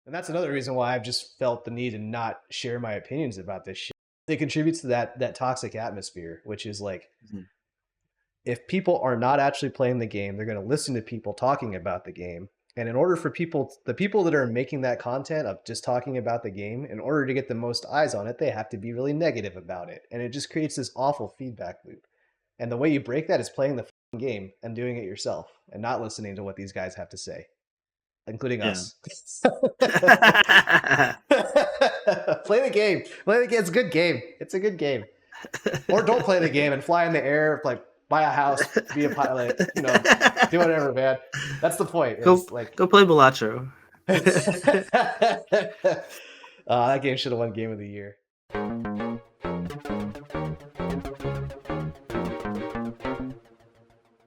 And that's another reason why I've just felt the need to not share my opinions about this shit. It contributes to that toxic atmosphere, which is like Mhm. if people are not actually playing the game, they're going to listen to people talking about the game. And in order for the people that are making that content of just talking about the game, in order to get the most eyes on it, they have to be really negative about it. And it just creates this awful feedback loop. And the way you break that is playing the game and doing it yourself and not listening to what these guys have to say, including Yeah. us. Play the game. Play the game. It's a good game. It's a good game. Or don't play the game and fly in the air, like buy a house, be a pilot, do whatever, man. That's the point. Go Is like go play Balatro. that game should have won Game of the Year.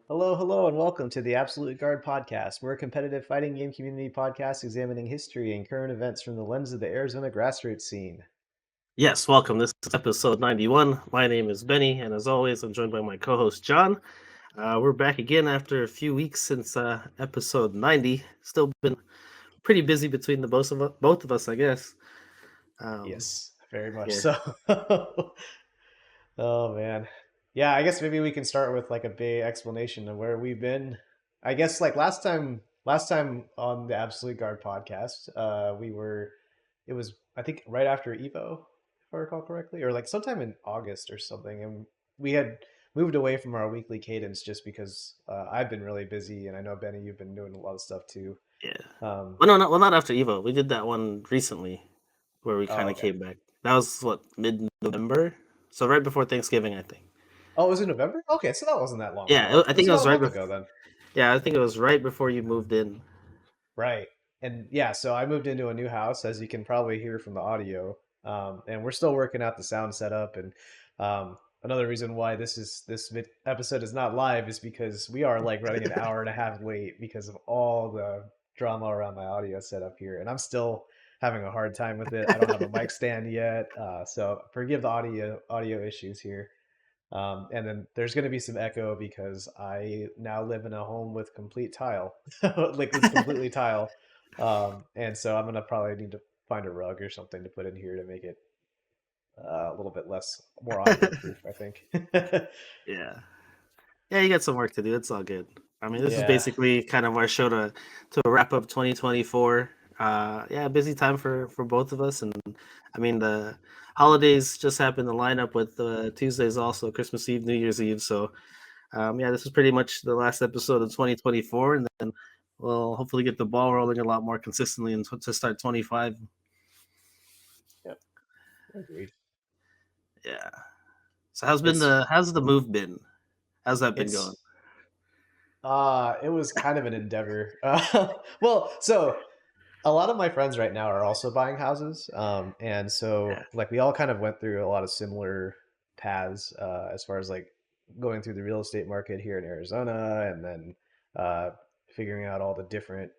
Hello, hello, and welcome to the Absolute Guard podcast. We're a competitive fighting game community podcast examining history and current events from the lens of the Arizona grassroots scene. Yes, welcome. This is episode 91. My name is Benny, and as always, I'm joined by my co-host John. We're back again after a few weeks since episode 90. Still been pretty busy between the both of us, I guess. Yes, very much Yeah. so. Oh man. Yeah, I guess maybe we can start with like a big explanation of where we've been. I guess like last time on the Absolute Guard podcast, it was I think right after Evo, if I recall correctly, or like sometime in August or something, and we had moved away from our weekly cadence just because I've been really busy, and I know Benny, you've been doing a lot of stuff too. Yeah. Um, Not after Evo. We did that one recently where we oh, kind of okay. came back. That was what, mid-November? So right before Thanksgiving, I think. Oh, it was in November? Okay, so that wasn't that long Yeah, ago. I It was think it about was a right month before. ago then. Yeah, I think it was right before you moved in. Right. And yeah, so I moved into a new house, as you can probably hear from the audio. And we're still working out the sound setup. And another reason why this episode is not live is because we are like running an hour and a half late because of all the drama around my audio setup here. And I'm still having a hard time with it. I don't have a mic stand yet, so forgive the audio issues here. And then there's going to be some echo because I now live in a home with complete tile, like it's completely tile. And so I'm going to probably need to find a rug or something to put in here to make it a little bit more audio proof, I think. Yeah. Yeah, you got some work to do. It's all good. I mean, this is Yeah. basically kind of our show to wrap up 2024. Yeah, busy time for both of us, and I mean the holidays just happened to line up with Tuesdays also Christmas Eve, New Year's Eve. So yeah, this is pretty much the last episode of 2024, and then we'll hopefully get the ball rolling a lot more consistently and to start 25. Yep. Agreed. Yeah. So how's It's the move been? How's that been going? it's it was kind of an endeavor. Well, so a lot of my friends right now are also buying houses, and so Yeah. like we all kind of went through a lot of similar paths as far as like going through the real estate market here in Arizona, and then uh, figuring out all the different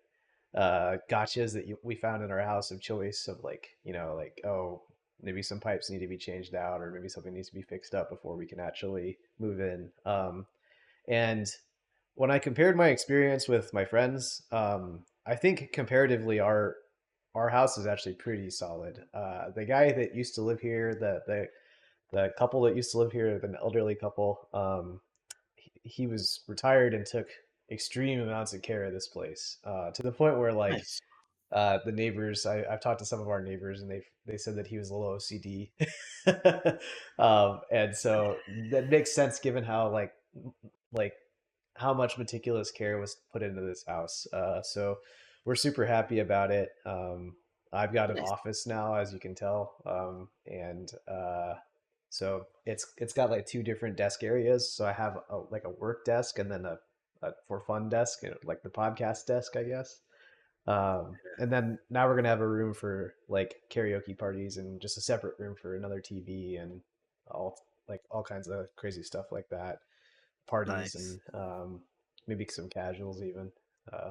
gotchas that we found in our house of choice of like like, oh, maybe some pipes need to be changed out, or maybe something needs to be fixed up before we can actually move in. And when I compared my experience with my friends, I think comparatively our house is actually pretty solid. The guy that used to live here, the couple that used to live here, the elderly couple, he was retired and took extreme amounts of care of this place, to the point where like Nice. the neighbors, I've talked to some of our neighbors, and they said that he was a little OCD. And so that makes sense given how like how much meticulous care was put into this house. So we're super happy about it. I've got an Nice. office now, as you can tell, and so it's got like two different desk areas. So I have like a work desk and then a for fun desk, like the podcast desk, I guess. And then now we're gonna have a room for like karaoke parties and just a separate room for another TV and all all kinds of crazy stuff like that, parties Nice. and maybe some casuals even. Uh,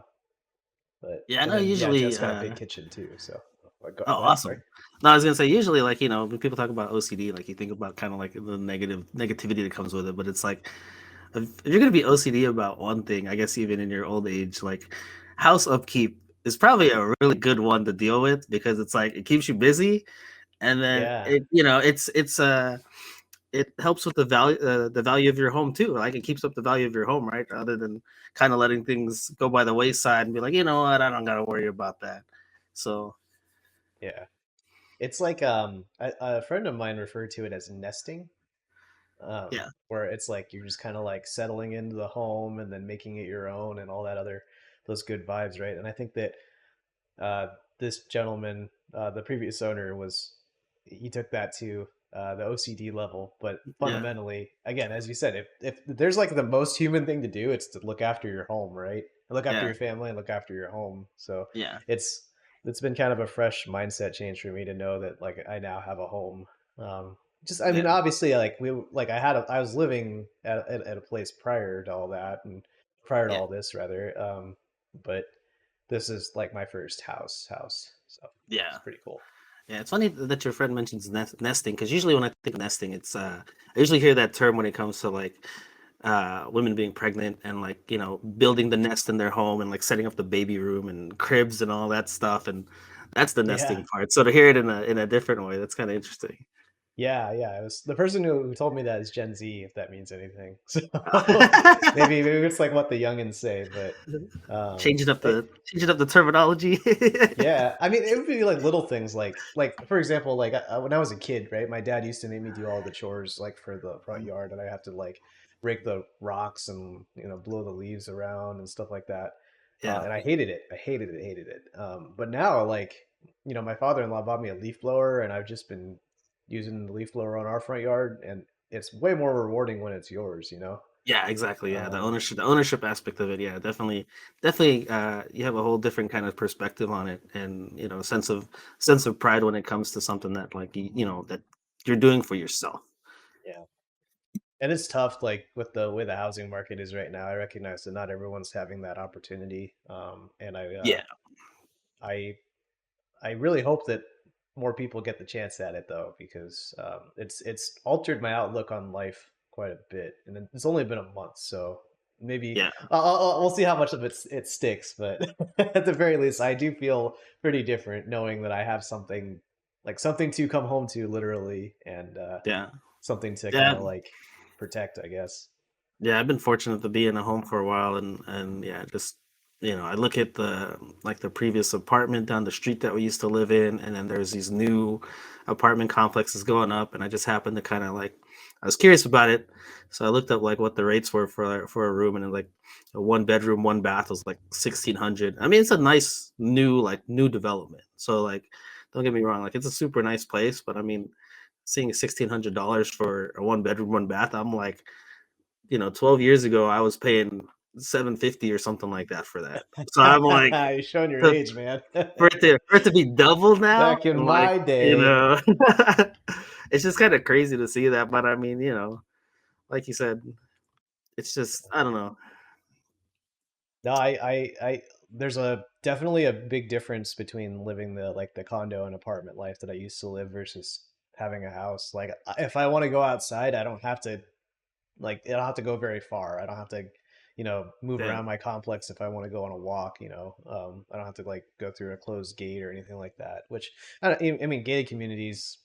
but Yeah, I and know then yeah, usually Jeff's got a big kitchen too. So oh, go ahead. Sorry. awesome. No, I was gonna say usually like, when people talk about OCD, like you think about kind of like the negativity that comes with it, but it's like if you're gonna be OCD about one thing, I guess even in your old age, like house upkeep is probably a really good one to deal with because it's like it keeps you busy, and then Yeah, it's it helps with the value of your home too. Like it keeps up the value of your home, right? Other than kind of letting things go by the wayside and be like, you know what, I don't got to worry about that. So yeah. It's like a friend of mine referred to it as nesting, yeah, where it's like you're just kind of like settling into the home and then making it your own and all that other those good vibes, right? And I think that uh, this gentleman, the previous owner, was he took that to the OCD level. But yeah, fundamentally, again, as you said, if there's like the most human thing to do, it's to look after your home, right? And look after yeah, your family and look after your home. So yeah, it's it's been kind of a fresh mindset change for me to know that like I now have a home. Just I mean, yeah, obviously, like we like I was living at a place prior to all that and prior to yeah, all this rather. But this is like my first house, so it's yeah. pretty cool. Yeah, it's funny that your friend mentions nesting because usually when I think of nesting, it's I usually hear that term when it comes to like women being pregnant and like building the nest in their home and like setting up the baby room and cribs and all that stuff, and that's the Yeah, nesting part. So to hear it in a different way, that's kind of interesting. yeah. It was the person who told me that is Gen Z, if that means anything. So maybe it's like what the youngins say, but um, it, Changing up the terminology. yeah, I mean, it would be like little things like for example, like when I was a kid, right? My dad used to make me do all the chores like for the front yard, and I have to like rake the rocks and blow the leaves around and stuff like that. Yeah, And I hated it. I hated it. Hated it. But now, like my father-in-law bought me a leaf blower, and I've just been using the leaf blower on our front yard, and it's way more rewarding when it's yours. yeah, exactly. Yeah, Um, the ownership aspect of it. Yeah, definitely. You have a whole different kind of perspective on it, and sense of pride when it comes to something that like that you're doing for yourself. yeah. And it's tough, like with the way the housing market is right now. I recognize that not everyone's having that opportunity, and Yeah, I, I really hope that more people get the chance at it though, because it's altered my outlook on life quite a bit, and it's only been a month, so maybe yeah, we'll see how much of it sticks. But at the very least, I do feel pretty different knowing that I have something to come home to, literally, and yeah, something to kind yeah. of like protect, I guess. Yeah, I've been fortunate to be in a home for a while, and yeah, just I look at the previous apartment down the street that we used to live in, and then there's these new apartment complexes going up, and I just happened to kind of like I was curious about it, so I looked up like what the rates were for a room, and like a one bedroom, one bath was like 1,600. I mean, it's a nice new development, so like don't get me wrong, like it's a super nice place, but I mean, seeing $1,600 for a one bedroom, one bath, I'm like 12 years ago, I was paying 750 or something like that for that. So I'm like, You're showing your to, age, man. for it to be double now, Back in and like, my day. it's just kind of crazy to see that. But I mean, like you said, it's just, I don't know. No, there's a definitely a big difference between living the condo and apartment life that I used to live versus having a house. Like if I want to go outside, I don't have to go very far. I don't have to, move Yeah. around my complex if I want to go on a walk. I don't have to like go through a closed gate or anything like that. Which I mean, gated communities,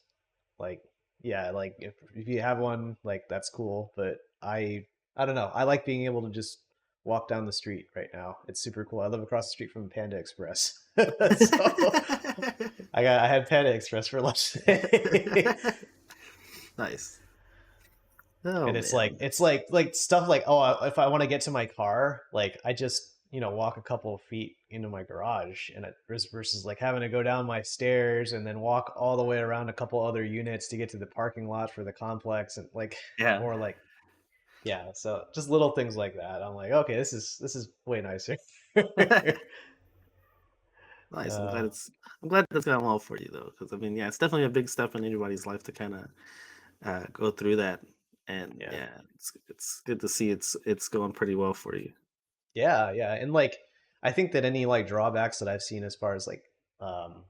like, yeah, like if you have one, like that's cool. But I don't know. I like being able to just walk down the street right now. It's super cool. I live across the street from Panda Express, so I had Panda Express for lunch today. Nice. Oh And man. it's like stuff like, oh, if I want to get to my car, like I just walk a couple of feet into my garage, and it versus like having to go down my stairs and then walk all the way around a couple other units to get to the parking lot for the complex, and like Yeah. more like, yeah, so just little things like that. I'm like, okay, this is way nicer. Nice. uh I'm glad that's gone well for you though, because I mean, yeah, it's definitely a big step in anybody's life to kind of go through that. And yeah, yeah, it's good to see it's going pretty well for you. yeah, and like I think that any like drawbacks that I've seen as far as like um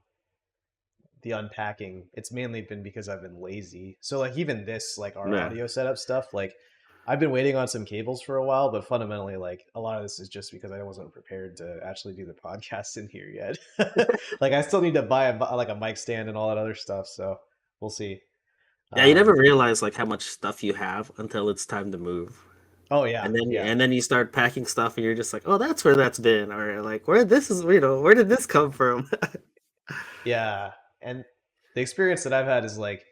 the unpacking, it's mainly been because I've been lazy. So like even this, like our Yeah. audio setup stuff, like I've been waiting on some cables for a while, but fundamentally, like a lot of this is just because I wasn't prepared to actually do the podcast in here yet. Like I still need to buy like a mic stand and all that other stuff. So we'll see. Yeah, you never Um, realize like how much stuff you have until it's time to move. oh yeah, And then yeah, and then you start packing stuff and you're just like, "Oh, that's where that's been." Or like, "Where this is, where did this come from?" yeah. And the experience that I've had is like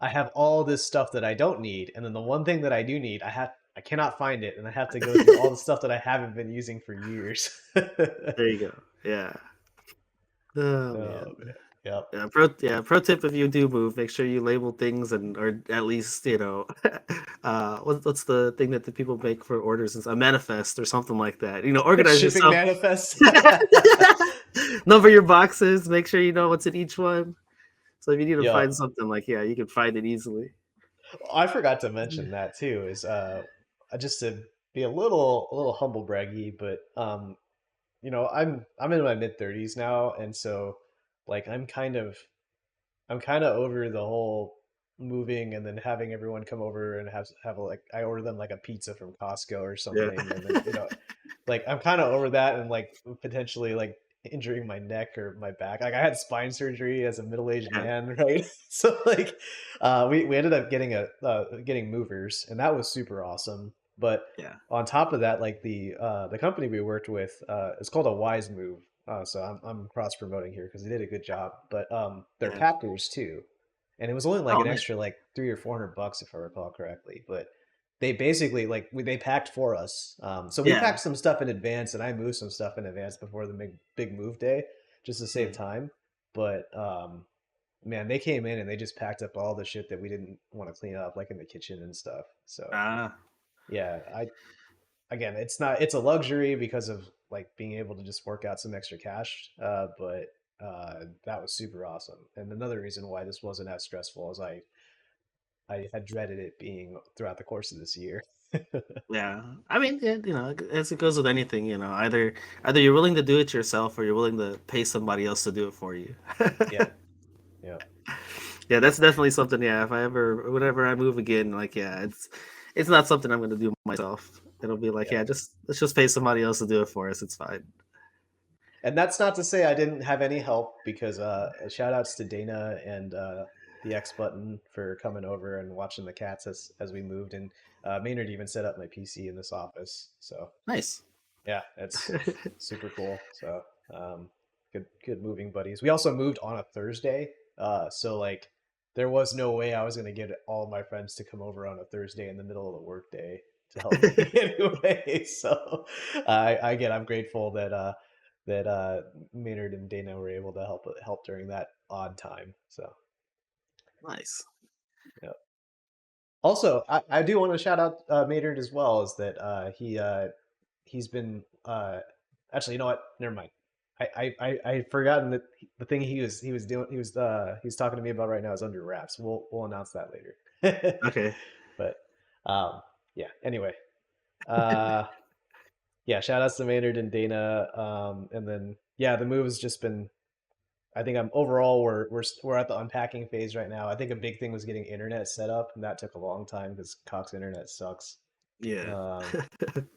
I have all this stuff that I don't need, and then the one thing that I do need, I cannot find it, and I have to go through all the stuff that I haven't been using for years. There you go. Yeah. Oh Oh man. man. Yep. Pro tip if you do move, make sure you label things and or at least, what's the thing that the people make for orders is a manifest or something like that. Organize Shipping yourself. manifest. Number your boxes, make sure you know what's in each one. So if you need to Yep. find something like, yeah, you can find it easily. I forgot to mention that too. Is just to be a little humble braggy, but I'm in my mid 30s now, and so like I'm kind of over the whole moving and then having everyone come over and have like I order them like a pizza from Costco or Yeah. something, and then like I'm kind of over that and like potentially like injuring my neck or my back. Like I had spine surgery as a middle-aged Yeah. man, right? So like we ended up getting movers, and that was super awesome. But Yeah. on top of that, like the company we worked with, it's called a Wise Move. So I'm cross promoting here because they did a good job. But they're Yeah. packers too, and it was only like Oh, an nice. extra like $300 or $400 if I recall correctly. But they basically like they packed for us. So we Yeah. packed some stuff in advance, and I moved some stuff in advance before the big move day just to save Mm. time. But man, they came in and they just packed up all the shit that we didn't want to clean up, like in the kitchen and stuff. So Ah, yeah, I again, it's a luxury because of like being able to just work out some extra cash. But that was super awesome, and another reason why this wasn't as stressful as I had dreaded it being throughout the course of this year. yeah. I mean, yeah, as it goes with anything, either you're willing to do it yourself or you're willing to pay somebody else to do it for you. Yeah, yeah, Yeah, that's definitely something. Yeah, if I ever, whenever I move again, like, yeah, it's not something I'm gonna do myself. It'll be like, yeah. yeah, just let's just pay somebody else to do it for us. It's fine. And that's not to say I didn't have any help because shout outs to Dana and the X button for coming over and watching the cats as we moved, and Maynard even set up my PC in this office. So Nice. yeah, it's super cool. So good moving buddies. We also moved on a Thursday, so like there was no way I was gonna get all my friends to come over on a Thursday in the middle of the workday to help me anyway. So I'm grateful that Maynard and Dana were able to help during that odd time. So Nice. yeah. Also, I do want to shout out Maynard as well. Is that he's been actually, you know what? Never mind. I forgotten that the thing he was doing he's talking to me about right now is under wraps. We'll announce that later. Okay. But um yeah. Anyway, uh yeah. Shout outs to Maynard and Dana. And then yeah, the move has just been. I think I'm overall we're at the unpacking phase right now. I think a big thing was getting internet set up, and that took a long time because Cox internet sucks. Yeah. Um,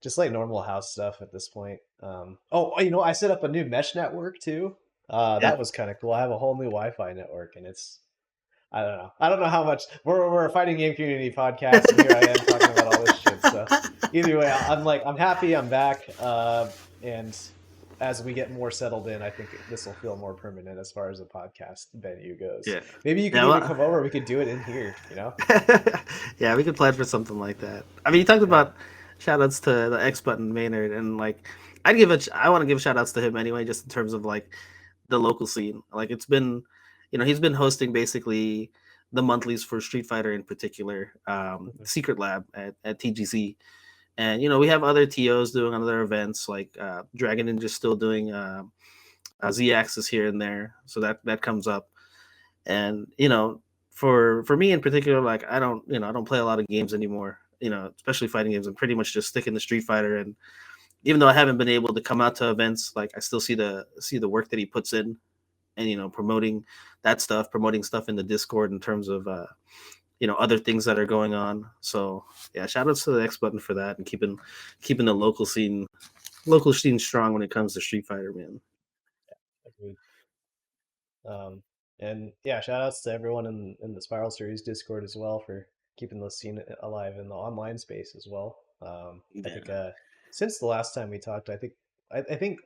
just like normal house stuff at this point. I set up a new mesh network too. Yeah. That was kind of cool. I have a whole new Wi-Fi network, and it's I don't know. I don't know how much we're a fighting game community podcast, and here I am talking about all this shit. So either way, I'm happy I'm back. And as we get more settled in, I think this will feel more permanent as far as the podcast venue goes. Yeah. Maybe you could Yeah. even Well, come over. We could do it in here. You know? yeah, we could plan for something like that. I mean, you talked Yeah. about shout outs to the X Button Maynard, and like, I want to give shout outs to him anyway, just in terms of like the local scene. Like, it's been, he's been hosting basically the monthlies for Street Fighter in particular, Mhm. Secret Lab at TGC. And, we have other TOs doing other events, like Dragon Ninja's still doing Z Axis here and there. So that comes up. And for me in particular, like I don't play a lot of games anymore, especially fighting games. I'm pretty much just sticking to Street Fighter. And even though I haven't been able to come out to events, like I still see the work that he puts in, and promoting that stuff, promoting stuff in the Discord in terms of other things that are going on. So yeah, shout outs to the X button for that and keeping the local scene strong when it comes to Street Fighter, man. Agreed. Um, and yeah, shout outs to everyone in the Spiral Series Discord as well for keeping the scene alive in the online space as well. I think Yeah. since the last time we talked, I think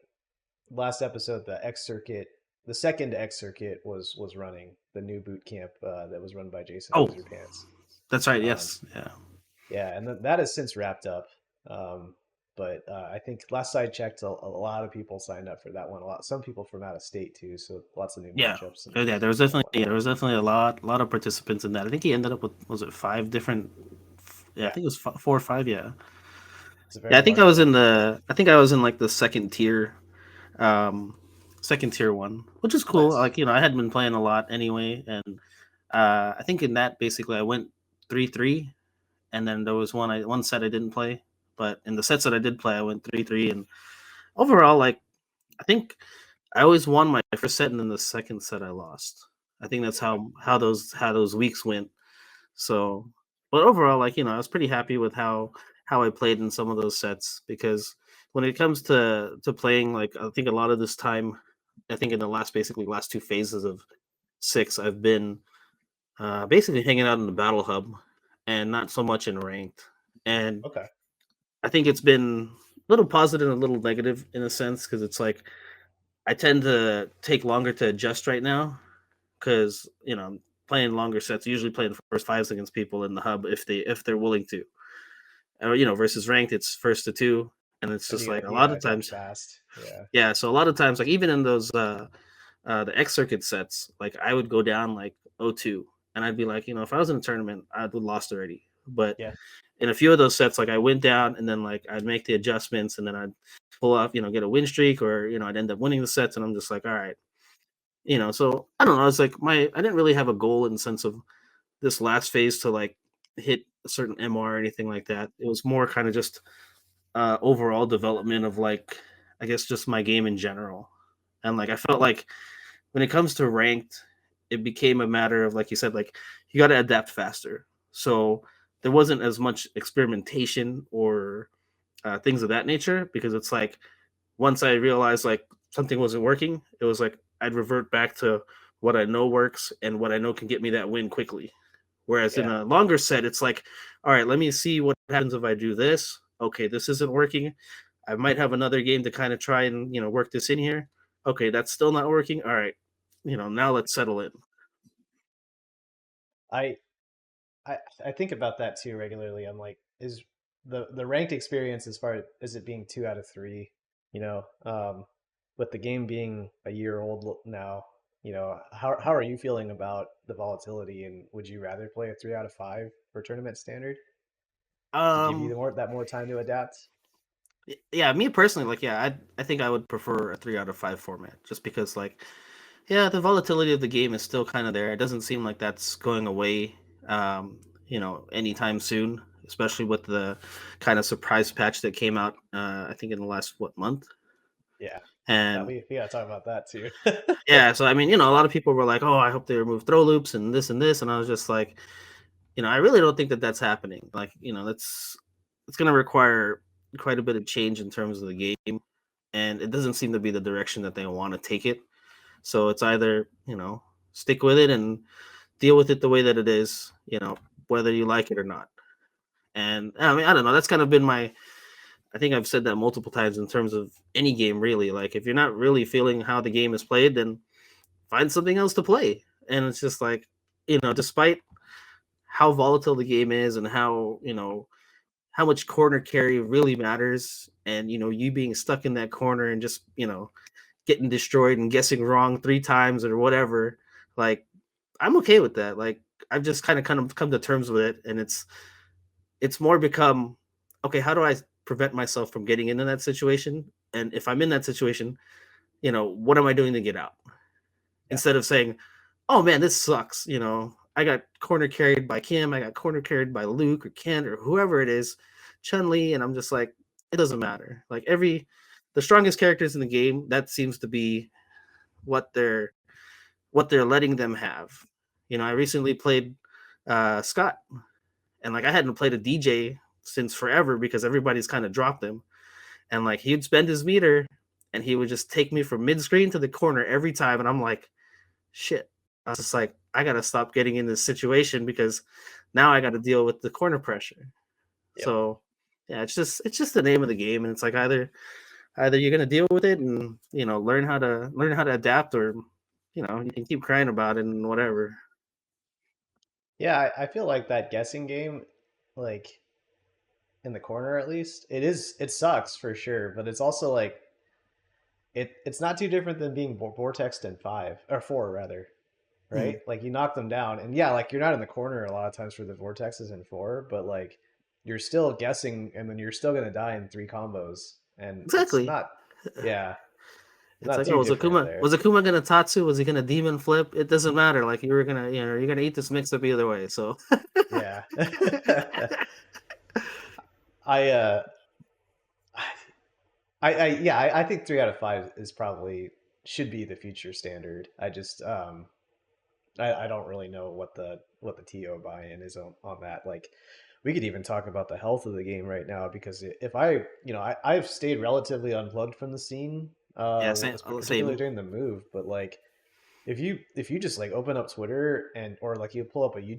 last episode the second X circuit was running the new boot camp that was run by Jason Oh, Loserpants. that's right. Um, Yes. Yeah. yeah, and that has since wrapped up. But I think last I checked, a lot of people signed up for that one. Some people from out of state too. So lots of new Yeah. matchups Yeah, and whatnot. there was definitely a lot of participants in that. I think he ended up with, was it five different? Yeah, I Yeah, think it was four or five. Yeah, it's a yeah. very large one. I think I was in like the um, second tier one, which is cool. Nice. Like I had been playing a lot anyway, and I think in that basically I went 3-3, and then there was one set I didn't play, but in the sets that I did play, I went 3-3, and overall, like I think I always won my first set, and then the second set I lost. I think that's Okay. how those weeks went. So, but overall, like I was pretty happy with how I played in some of those sets because when it comes to playing, like I think a lot of this time, I think in the last two phases of six, I've been basically hanging out in the battle hub and not so much in ranked. And Okay. I think it's been a little positive and a little negative in a sense because it's like I tend to take longer to adjust right now because I'm playing longer sets. Usually playing first fives against people in the hub if they're willing to, or versus ranked it's first to two, and it's And just like a you lot gotta of adapt times. fast. Yeah. Yeah, so a lot of times, like even in those the X circuit sets, like I would go down like 0-2, and I'd be like, if I was in a tournament, I'd have lost already. But Yeah. in a few of those sets, like I went down, and then like I'd make the adjustments, and then I'd pull off, get a win streak, or I'd end up winning the sets, and I'm just like, all right, so I don't know. It's like I didn't really have a goal in the sense of this last phase to like hit a certain MR or anything like that. It was more kind of just overall development of like I guess just my game in general. And like I felt like when it comes to ranked, it became a matter of like you said, like you got to adapt faster. So there wasn't as much experimentation or things of that nature because it's like once I realized like something wasn't working, it was like I'd revert back to what I know works and what I know can get me that win quickly. Whereas in Yeah. a longer set, it's like, all right, let me see what happens if I do this. Okay, this isn't working. I might have another game to kind of try and work this in here. Okay, that's still not working. All right, now let's settle in. I I I think about that too regularly. I'm like, is the ranked experience as far as it being 2 out of 3, you know, with the game being a year old now, how are you feeling about the volatility, and would you rather play a 3 out of 5 for tournament standard to give you Um, more time to adapt? yeah, me personally, like, yeah, I think I would prefer a 3 out of 5 format just because, like, yeah, the volatility of the game is still kind of there. It doesn't seem like that's going away, anytime soon, especially with the kind of surprise patch that came out, I think in the last, what, month? Yeah. Yeah, And we gotta talk about that too. yeah, so I mean, a lot of people were like, oh, I hope they remove throw loops and this and this. And I was just like, I really don't think that that's happening. Like, it's going to require quite a bit of change in terms of the game. And it doesn't seem to be the direction that they want to take it. So it's either, stick with it and deal with it the way that it is, whether you like it or not. And I mean, I don't know. That's kind of been I think I've said that multiple times in terms of any game, really. Like, if you're not really feeling how the game is played, then find something else to play. And it's just like, despite how volatile the game is and how much corner carry really matters, and you being stuck in that corner and just getting destroyed and guessing wrong 3 times or whatever, like I'm okay with that. Like I've just kind of come to terms with it, and it's more become okay. How do I prevent myself from getting into that situation? And if I'm in that situation, what am I doing to get out? Yeah. Instead of saying, "Oh man, this sucks," I got corner carried by Kim, I got corner carried by Luke or Kent or whoever it is, Chun Li, and I'm just like, it doesn't matter. Like the strongest characters in the game, that seems to be what they're letting them have. I recently played Scott, and like I hadn't played a DJ since forever because everybody's kind of dropped him, and like he'd spend his meter, and he would just take me from mid screen to the corner every time, and I'm like, shit. I was just like, I gotta stop getting in this situation because now I got to deal with the corner pressure. Yep. So yeah, it's just the name of the game, and it's like either you're gonna deal with it and learn how to adapt, or you can keep crying about it and whatever. Yeah, I feel like that guessing game, like in the corner at least, it sucks for sure, but it's also like it's not too different than being vortexed in 5 or 4 rather, right? Mm, Like you knock them down, and yeah, like you're not in the corner a lot of times for the vortexes in 4, but like you're still guessing, and then you're still gonna die in 3 combos, and it's exactly. not, yeah, It's not like, too oh, was different Akuma there. was Akuma gonna Tatsu? Was he gonna demon flip? It doesn't matter. Like you're gonna eat this mix up either way. So Yeah. I yeah, I think 3 out of 5 is probably should be the future standard. I just I don't really know what the TO buy-in is on that. Like we could even talk about the health of the game right now because if I've stayed relatively unplugged from the scene, yeah, same, particularly same. during the move, but like if you just like open up Twitter or like you pull up a you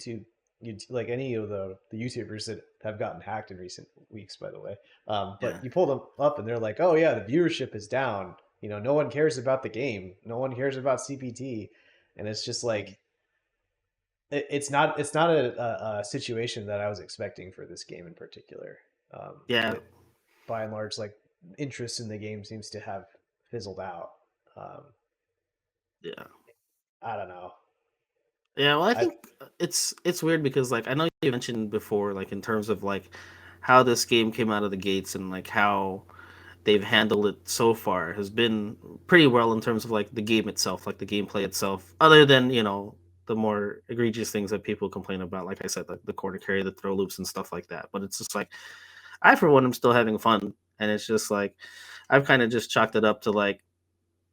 like any of the YouTubers that have gotten hacked in recent weeks, by the way. But Yeah, you pull them up and they're like, oh yeah, the viewership is down. No one cares about the game. No one cares about CPT, and it's just like it's not a situation that I was expecting for this game in particular. yeah, That by and large, like interest in the game seems to have fizzled out. Um, yeah. I don't know. Yeah, well, I I think it's weird because like I know you mentioned before, like in terms of like how this game came out of the gates and like how they've handled it so far has been pretty well in terms of like the game itself, like the gameplay itself. Other than the more egregious things that people complain about, like I said, like the corner carry, the throw loops, and stuff like that. But it's just like I, for one, am still having fun, and it's just like I've kind of just chalked it up to like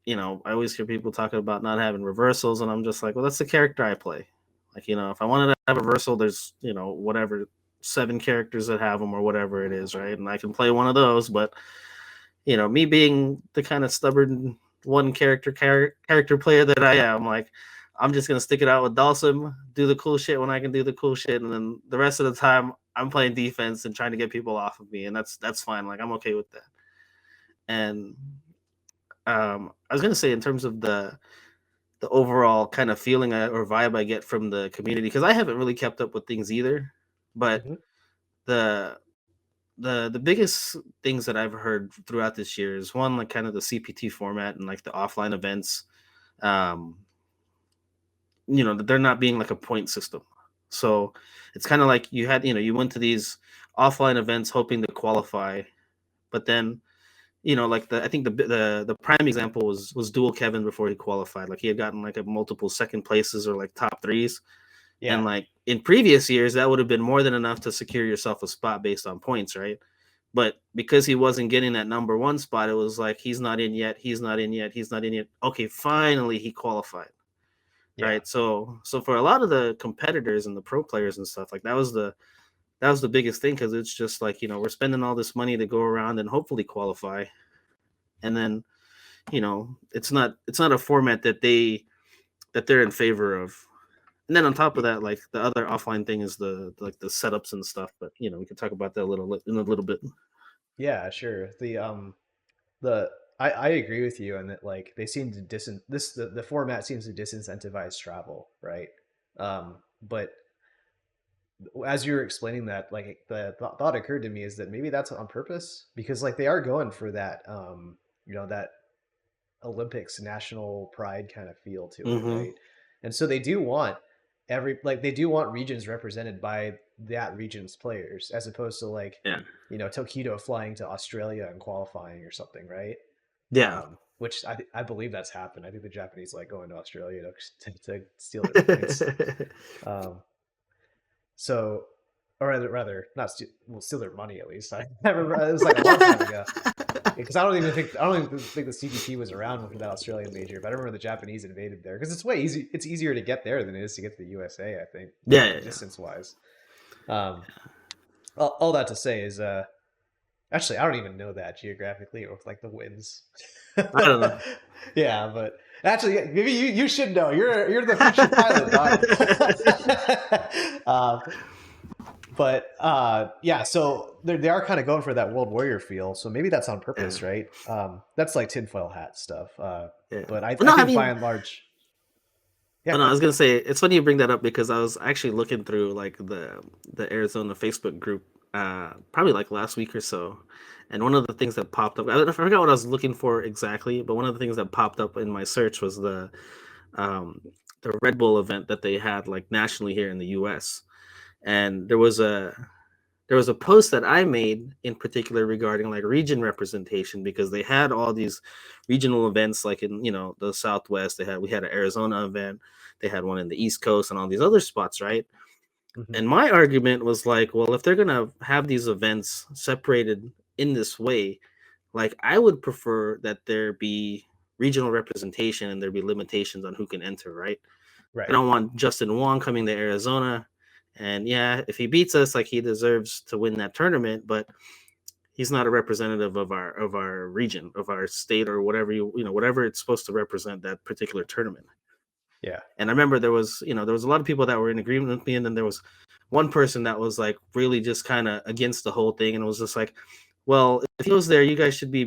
I always hear people talking about not having reversals, and I'm just like, well, that's the character I play. Like, if I wanted to have a reversal, there's, whatever 7 characters that have them or whatever it is, right? And I can play one of those, but me being the kind of stubborn one character player that I am, like, I'm just gonna stick it out with Dalsum, do the cool shit when I can do the cool shit, and then the rest of the time I'm playing defense and trying to get people off of me, and that's fine. Like I'm okay with that. And I was gonna say in terms of the overall kind of feeling or vibe I get from the community because I haven't really kept up with things either. But Mhm. the the biggest things that I've heard throughout this year is one like kind of the CPT format and like the offline events. Um, that they're not being like a point system. So it's kind of like you went to these offline events hoping to qualify, but then like I think the prime example was Dual Kevin before he qualified. Like he had gotten like a multiple second places or like top threes. And Yeah, like in previous years, that would have been more than enough to secure yourself a spot based on points, right? But because he wasn't getting that number one spot, it was like he's not in yet, he's not in yet, he's not in yet. Okay, finally he qualified, yeah, right? So for a lot of the competitors and the pro players and stuff, like that was the biggest thing because it's just like we're spending all this money to go around and hopefully qualify, and then it's not a format that they're in favor of. And then on top of Y- that, like the other offline thing is the setups and stuff. But we can talk about that in a little bit. yeah. Sure. The I agree with you in that like they seem to the format seems to disincentivize travel, right? But as you were explaining that, like the thought occurred to me is that maybe that's on purpose because like they are going for that that Olympics national pride kind of feel to it, Mm-hmm. right? And so they do want they do want regions represented by that region's players as opposed to like Yeah. Tokido flying to Australia and qualifying or something, right? Yeah. Which I believe that's happened. I think the Japanese like going to Australia to steal their points. Um, so or rather not steal, well, steal their money at least. I remember it was like a long time ago because I don't even think the CDP was around for that Australian major. But I remember the Japanese invaded there because it's way easy. It's easier to get there than it is to get to the USA. I think Yeah, yeah, yeah. distance wise. Um, all that to say is actually, I don't even know that geographically or with like the winds. I don't know. Yeah, but actually, yeah, maybe you should know. You're the future pilot, dog. um, but yeah, so they are kind of going for that World Warrior feel. So maybe that's on Yeah, purpose, right? That's like tinfoil hat stuff. yeah. But Well, I no, I think by mean, and large, yeah, oh, go no, I ahead. was gonna say it's funny you bring that up because I was actually looking through like the Arizona Facebook group, probably like last week or so, and one of the things that popped up, I forgot what I was looking for exactly, but one of the things that popped up in my search was um, the Red Bull event that they had like nationally here in the U.S. And there was a post that I made in particular regarding like region representation because they had all these regional events like in the Southwest. We had an Arizona event, they had one in the East Coast, and all these other spots, right? Hmm. And my argument was like, well, if they're gonna have these events separated in this way, like I would prefer that there be regional representation and there be limitations on who can enter, right? I Right. don't want Justin Wong coming to Arizona. And yeah, if he beats us, like he deserves to win that tournament, but he's not a representative of our region, of our state, or whatever whatever it's supposed to represent that particular tournament. Yeah. And I remember there was a lot of people that were in agreement with me, and then there was one person that was like really just kind of against the whole thing, and it was just like, well, if he goes there, you guys should be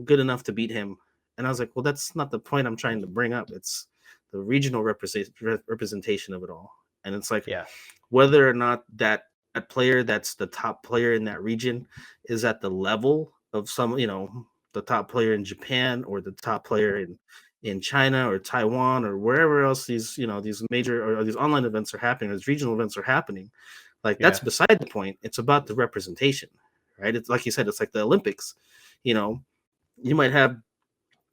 good enough to beat him. And I was like, well, that's not the point I'm trying to bring up. It's the regional representation of it all, and it's like Yeah. whether or not that player that's the top player in that region is at the level of the top player in Japan or the top player in China or Taiwan or wherever else these major or these online events are happening, or these regional events are happening. Like that's Yeah. beside the point. It's about the representation, right? It's like you said, it's like the Olympics. You know, you might have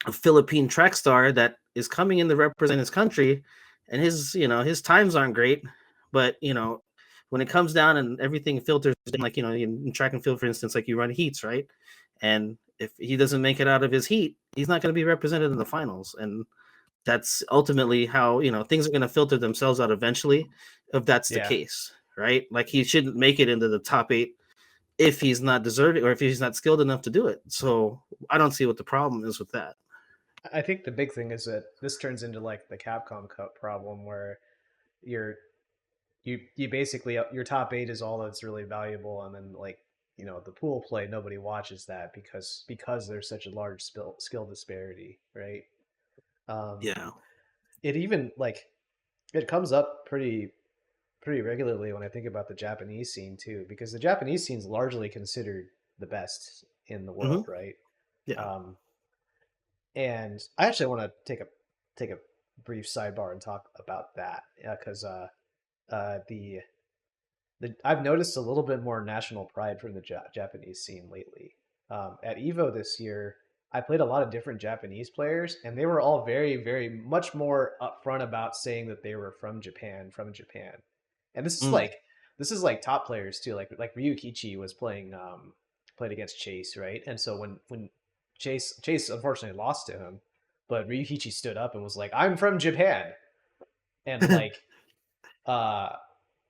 a Philippine track star that is coming in to represent his country, and his times aren't great, but when it comes down and everything filters in, like in track and field, for instance, like you run heats, right? And if he doesn't make it out of his heat, he's not going to be represented in the finals, and that's ultimately how things are going to filter themselves out eventually, if that's the Yeah. case, right? Like he shouldn't make it into the top 8 if he's not deserving or if he's not skilled enough to do it. So I don't see what the problem is with that. I think the big thing is that this turns into like the Capcom Cup problem where you're you basically your top 8 is all that's really valuable, and then like the pool play, nobody watches that because there's such a large skill disparity, right? um Yeah. it even like it comes up pretty regularly when I think about the Japanese scene too, because the Japanese scene is largely considered the best in the Hmm. world, right? Yeah. um and I actually want to take a brief sidebar and talk about that, because I've noticed a little bit more national pride from the Japanese scene lately. At Evo this year, I played a lot of different Japanese players, and they were all very, very much more upfront about saying that they were from Japan. And Mm. this is like top players too. Like Ryukichi was played against Chase, right? And so when Chase unfortunately lost to him, but Ryukichi stood up and was like, "I'm from Japan," and like uh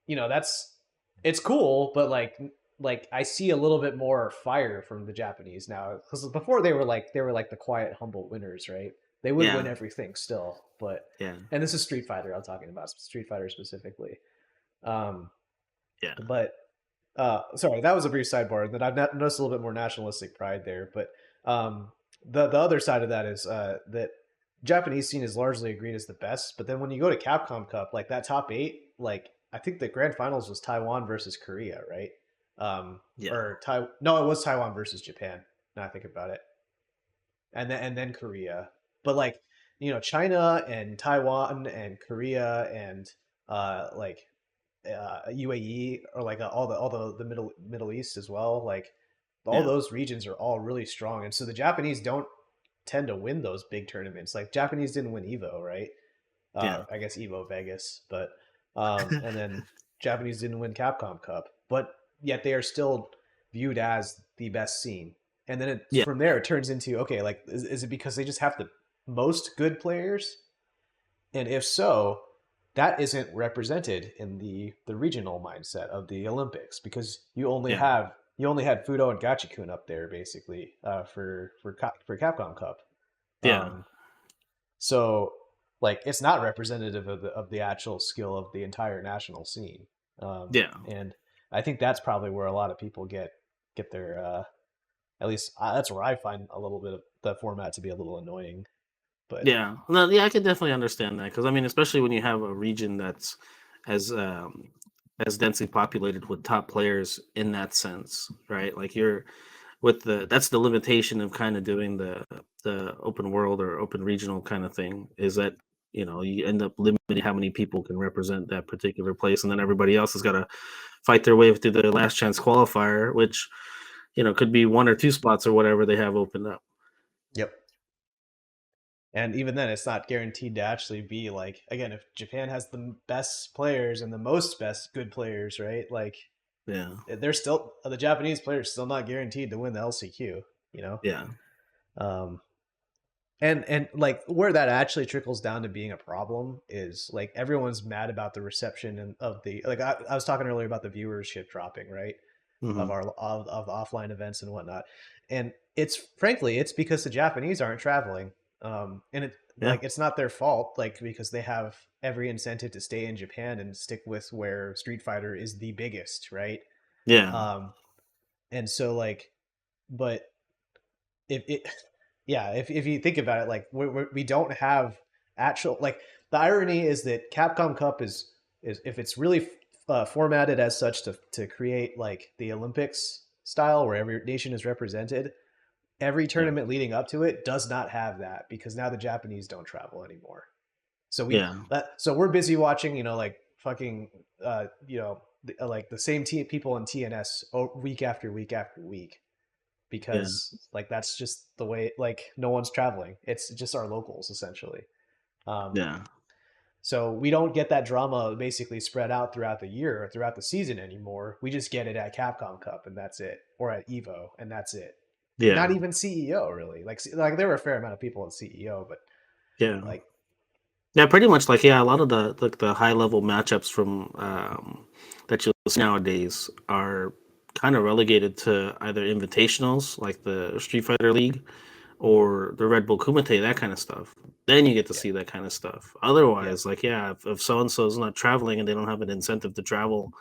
that's it's cool, but like I see a little bit more fire from the Japanese now, because before they were like the quiet, humble winners, right? They would win Yeah. everything still, but Yeah. and this is Street Fighter. I'm talking about Street Fighter specifically. Um, Yeah. but sorry, that was a brief sidebar. That I've noticed a little bit more nationalistic pride there, but the other side of that is that Japanese scene is largely agreed as the best. But then when you go to Capcom Cup, like that top 8, like I think the grand finals was Taiwan versus Korea, right? Yeah. Or no, it was Taiwan versus Japan. Now I think about it, and then Korea. But like China and Taiwan and Korea and like UAE, or like all the Middle East as well. Like all Yeah. those regions are all really strong, and so the Japanese don't tend to win those big tournaments. Like Japanese didn't win Evo, right? Yeah. I guess Evo Vegas, but and then Japanese didn't win Capcom Cup. but yet they are still viewed as the best scene. And then Yeah, from there it turns into, okay, like is it because they just have the most good players? And if so, that isn't represented in the regional mindset of the Olympics, because yeah, you only had Fudo and Gachikun up there basically for Capcom Cup. yeah, Um, so like it's not representative of the actual skill of the entire national scene. yeah. And I think that's probably where a lot of people get their at least that's where I find a little bit of the format to be a little annoying. But Yeah, no, yeah, I can definitely understand that because I mean, especially when you have a region that's as as densely populated with top players in that sense, right? Like you're with the that's the limitation of kind of doing the open world or open regional kind of thing is that you end up limiting how many people can represent that particular place, and then everybody else has got to fight their way through the last chance qualifier, which could be one or two spots or whatever they have opened up. yep. And even then, it's not guaranteed to actually be like, again, if Japan has the best players and the most best good players, right? Like Yeah, they're still the Japanese players still not guaranteed to win the LCQ, you know. yeah, Um, and like where that actually trickles down to being a problem is like everyone's mad about the reception and of the like I was talking earlier about the viewership dropping, right? hmm Of the offline events and whatnot. And it's frankly it's because the Japanese aren't traveling. And it yeah, like it's not their fault, like because they have every incentive to stay in Japan and stick with where Street Fighter is the biggest, right? yeah, Um, and so like, but if it, yeah, if you think about it, like we don't have actual like the irony is that Capcom Cup is if it's really formatted as such to create like the Olympics style where every nation is represented, every yeah, tournament leading up to it does not have that because now the Japanese don't travel anymore. So yeah, so we're busy watching, like fucking like the same people in TNS week after week after week yeah, because like that's just the way like no one's traveling. It's just our locals essentially. Um, yeah, so we don't get that drama basically spread out throughout the year or throughout the season anymore. We just get it at Capcom Cup and that's it, or at Evo and that's it. Not yeah, even CEO really. Like there were a fair amount of people at CEO, but yeah. like Yeah, pretty much like yeah, a lot of the high level matchups from that you'll see nowadays are kind of relegated to either invitationals like the Street Fighter League or the Red Bull Kumite, that kind of stuff. Then you get to yeah, see that kind of stuff. yeah, Otherwise, like yeah, if so and so is not traveling and they don't have an incentive to travel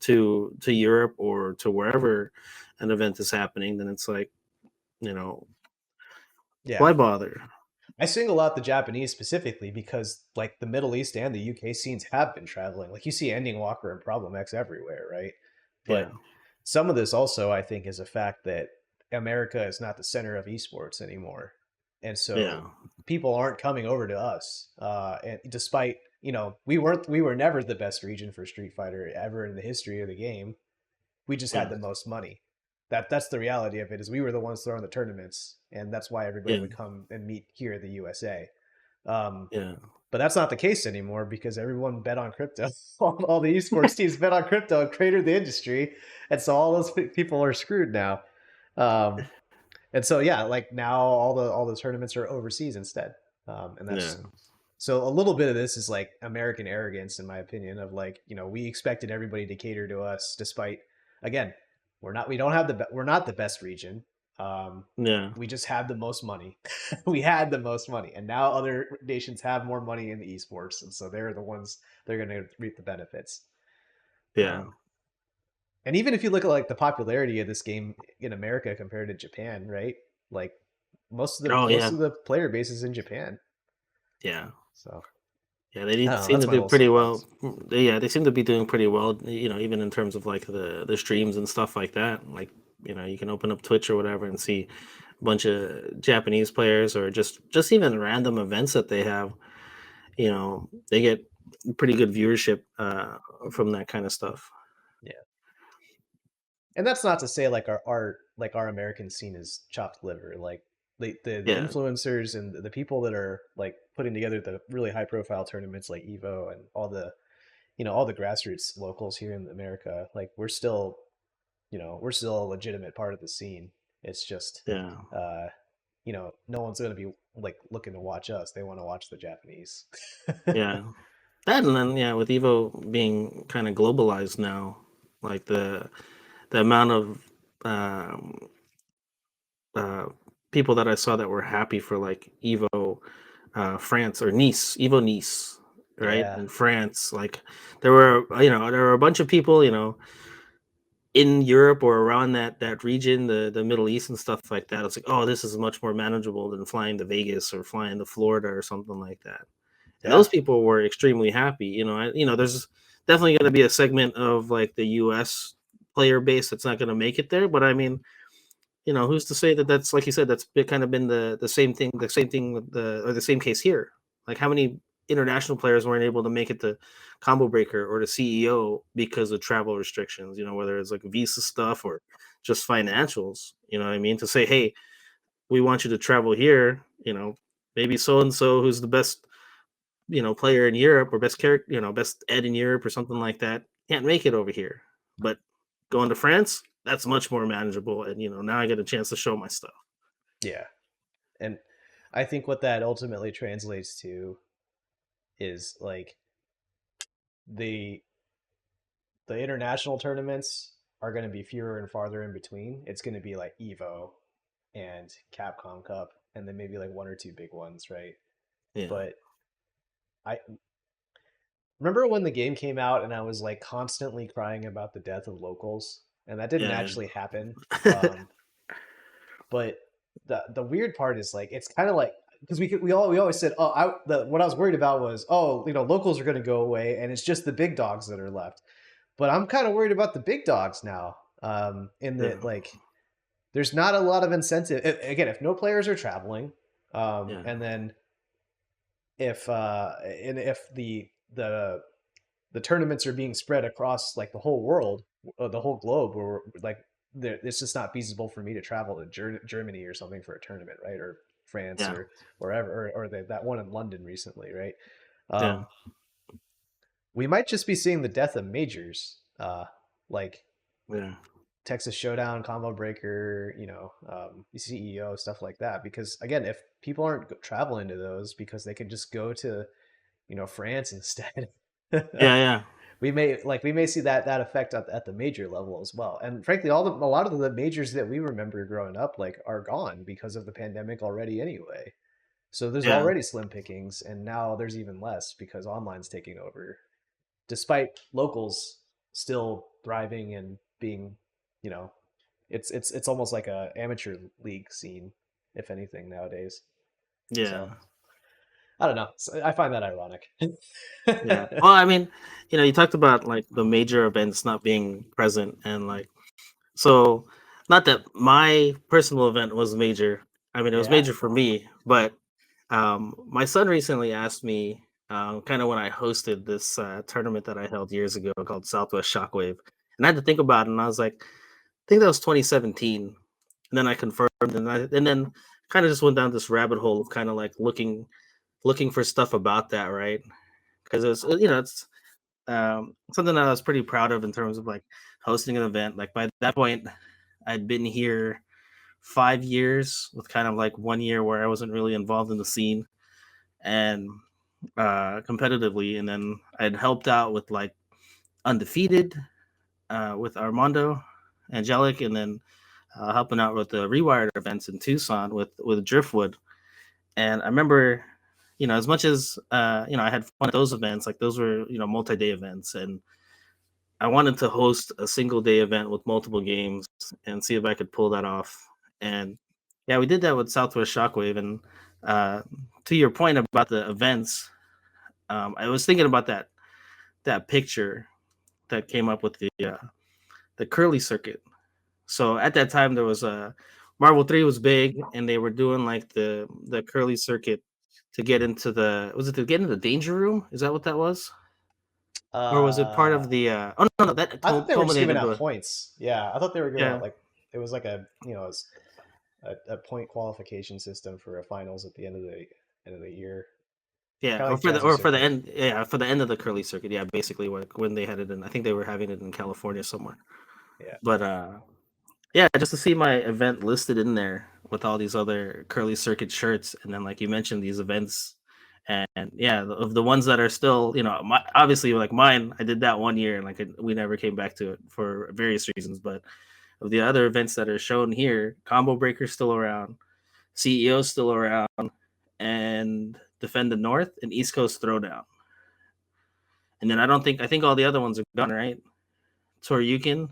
to Europe or to wherever an event is happening, then it's like you know yeah. why bother? I single out the Japanese specifically because like the Middle East and the UK scenes have been traveling. Like you see Ending Walker and Problem X everywhere, right? Yeah, But some of this also I think is a fact that America is not the center of esports anymore. And yeah, so people aren't coming over to us. And despite, we were never the best region for Street Fighter ever in the history of the game. We just had yeah, the most money. That's the reality of it is we were the ones throwing the tournaments and that's why everybody yeah, would come and meet here in the USA. Um, yeah, but that's not the case anymore because everyone bet on crypto. All the esports teams bet on crypto and cratered the industry, and so all those people are screwed now. Um, and so yeah, like now all the tournaments are overseas instead, and yeah, that's so a little bit of this is like American arrogance, in my opinion, of like we expected everybody to cater to us, despite again we don't have we're not the best region. Um, yeah. we just have the most money. We had the most money, and now other nations have more money in the esports, and so they're the ones they're going to reap the benefits. Yeah. Um, and even if you look at like the popularity of this game in America compared to Japan, right? Like Oh, most yeah. of the player base is in Japan. Yeah. So Yeah, they I did don't know. seem That's to my do little pretty well. soapbox. Yeah, they seem to be doing pretty well, even in terms of like the streams and stuff like that. Like, you can open up Twitch or whatever and see a bunch of Japanese players or just even random events that they have, they get pretty good viewership from that kind of stuff. Yeah, and that's not to say like our American scene is chopped liver. Like the Yeah. influencers and the people that are like putting together the really high profile tournaments like Evo and all the all the grassroots locals here in America, like we're still a legitimate part of the scene. It's just, Yeah, uh, no one's going to be like looking to watch us. They want to watch the Japanese. yeah. That and then yeah, with Evo being kind of globalized now, like the amount of um, uh, people that I saw that were happy for like Evo France or Nice, Evo Nice, right? Yeah, In France, like there were a bunch of people, in Europe or around that region, the Middle East and stuff like that. It's like, oh, this is much more manageable than flying to Vegas or flying to Florida or something like that. And yeah, those people were extremely happy. There's definitely going to be a segment of like the U.S. player base that's not going to make it there. But I mean, who's to say that that's like you said, that's kind of been the same thing with the same case here. Like how many international players weren't able to make it to Combo Breaker or the CEO because of travel restrictions, whether it's like visa stuff or just financials, you know what I mean? To say, hey, we want you to travel here, maybe so and so who's the best, player in Europe or best character, best ed in Europe or something like that, can't make it over here. But going to France, that's much more manageable. And now I get a chance to show my stuff. yeah. And I think what that ultimately translates to is like the the international tournaments are going to be fewer and farther in between. It's going to be like Evo and Capcom Cup, and then maybe like one or two big ones, right? Yeah. But I remember when the game came out, and I was like constantly crying about the death of locals, and that didn't Yeah. actually happen. Yeah. But the weird part is like it's kind of like because we always said what I was worried about was locals are going to go away and it's just the big dogs that are left. But I'm kind of worried about the big dogs now. In yeah. that like there's not a lot of incentive. Again, if no players are traveling, Yeah. and then if the tournaments are being spread across like the whole world, the whole globe, where like it's just not feasible for me to travel to Germany or something for a tournament, right? Or France Yeah. or wherever, or that one in London recently, right? Yeah. Um, we might just be seeing the death of majors, like Yeah. Texas Showdown, Combo Breaker, CEO, stuff like that. Because again, if people aren't traveling to those because they can just go to France instead, Yeah. we may see that effect at the major level as well. And frankly, a lot of the majors that we remember growing up like are gone because of the pandemic already anyway. So there's Yeah. already slim pickings, and now there's even less because online's taking over, despite locals still thriving and being, you know, it's almost like a amateur league scene, if anything nowadays. Yeah. So I don't know. I find that ironic. Yeah. Well, I mean, you talked about like the major events not being present and like so not that my personal event was major. I mean, it was Yeah. major for me, but my son recently asked me kind of when I hosted this tournament that I held years ago called Southwest Shockwave. And I had to think about it and I was like, I think that was 2017. And then I confirmed and then kind of just went down this rabbit hole of kind of like looking for stuff about that, right? Because it's something that I was pretty proud of in terms of like hosting an event. Like by that point, I'd been here 5 years with kind of like 1 year where I wasn't really involved in the scene and competitively, and then I'd helped out with like undefeated with Armando Angelic, and then helping out with the rewired events in Tucson with Driftwood. And I remember, as much as I had fun at those events, like those were multi-day events, and I wanted to host a single day event with multiple games and see if I could pull that off. And yeah, we did that with Southwest Shockwave. And uh, to your point about the events, I was thinking about that picture that came up with the curly circuit. So at that time, there was a Marvel 3 was big, and they were doing like the curly circuit to get into to get into the danger room? Is that what that was? Or was it part uh of the oh no, that I thought they were just giving culminated out with points. Yeah, I thought they were giving yeah. out like it was like a point qualification system for a finals at the end of the year. Yeah, kind of or like for the Jazzy or for the Circuit. end, yeah, for the end of the curly circuit. Yeah, basically when they had it in, I think they were having it in California somewhere. Yeah. But yeah, just to see my event listed in there with all these other curly circuit shirts, and then like you mentioned these events, and yeah, of the ones that are still, obviously like mine, I did that 1 year and like we never came back to it for various reasons. But of the other events that are shown here, Combo Breaker's still around, CEO's still around, and Defend the North and East Coast Throwdown. And then I think all the other ones are gone, right? Toryukin,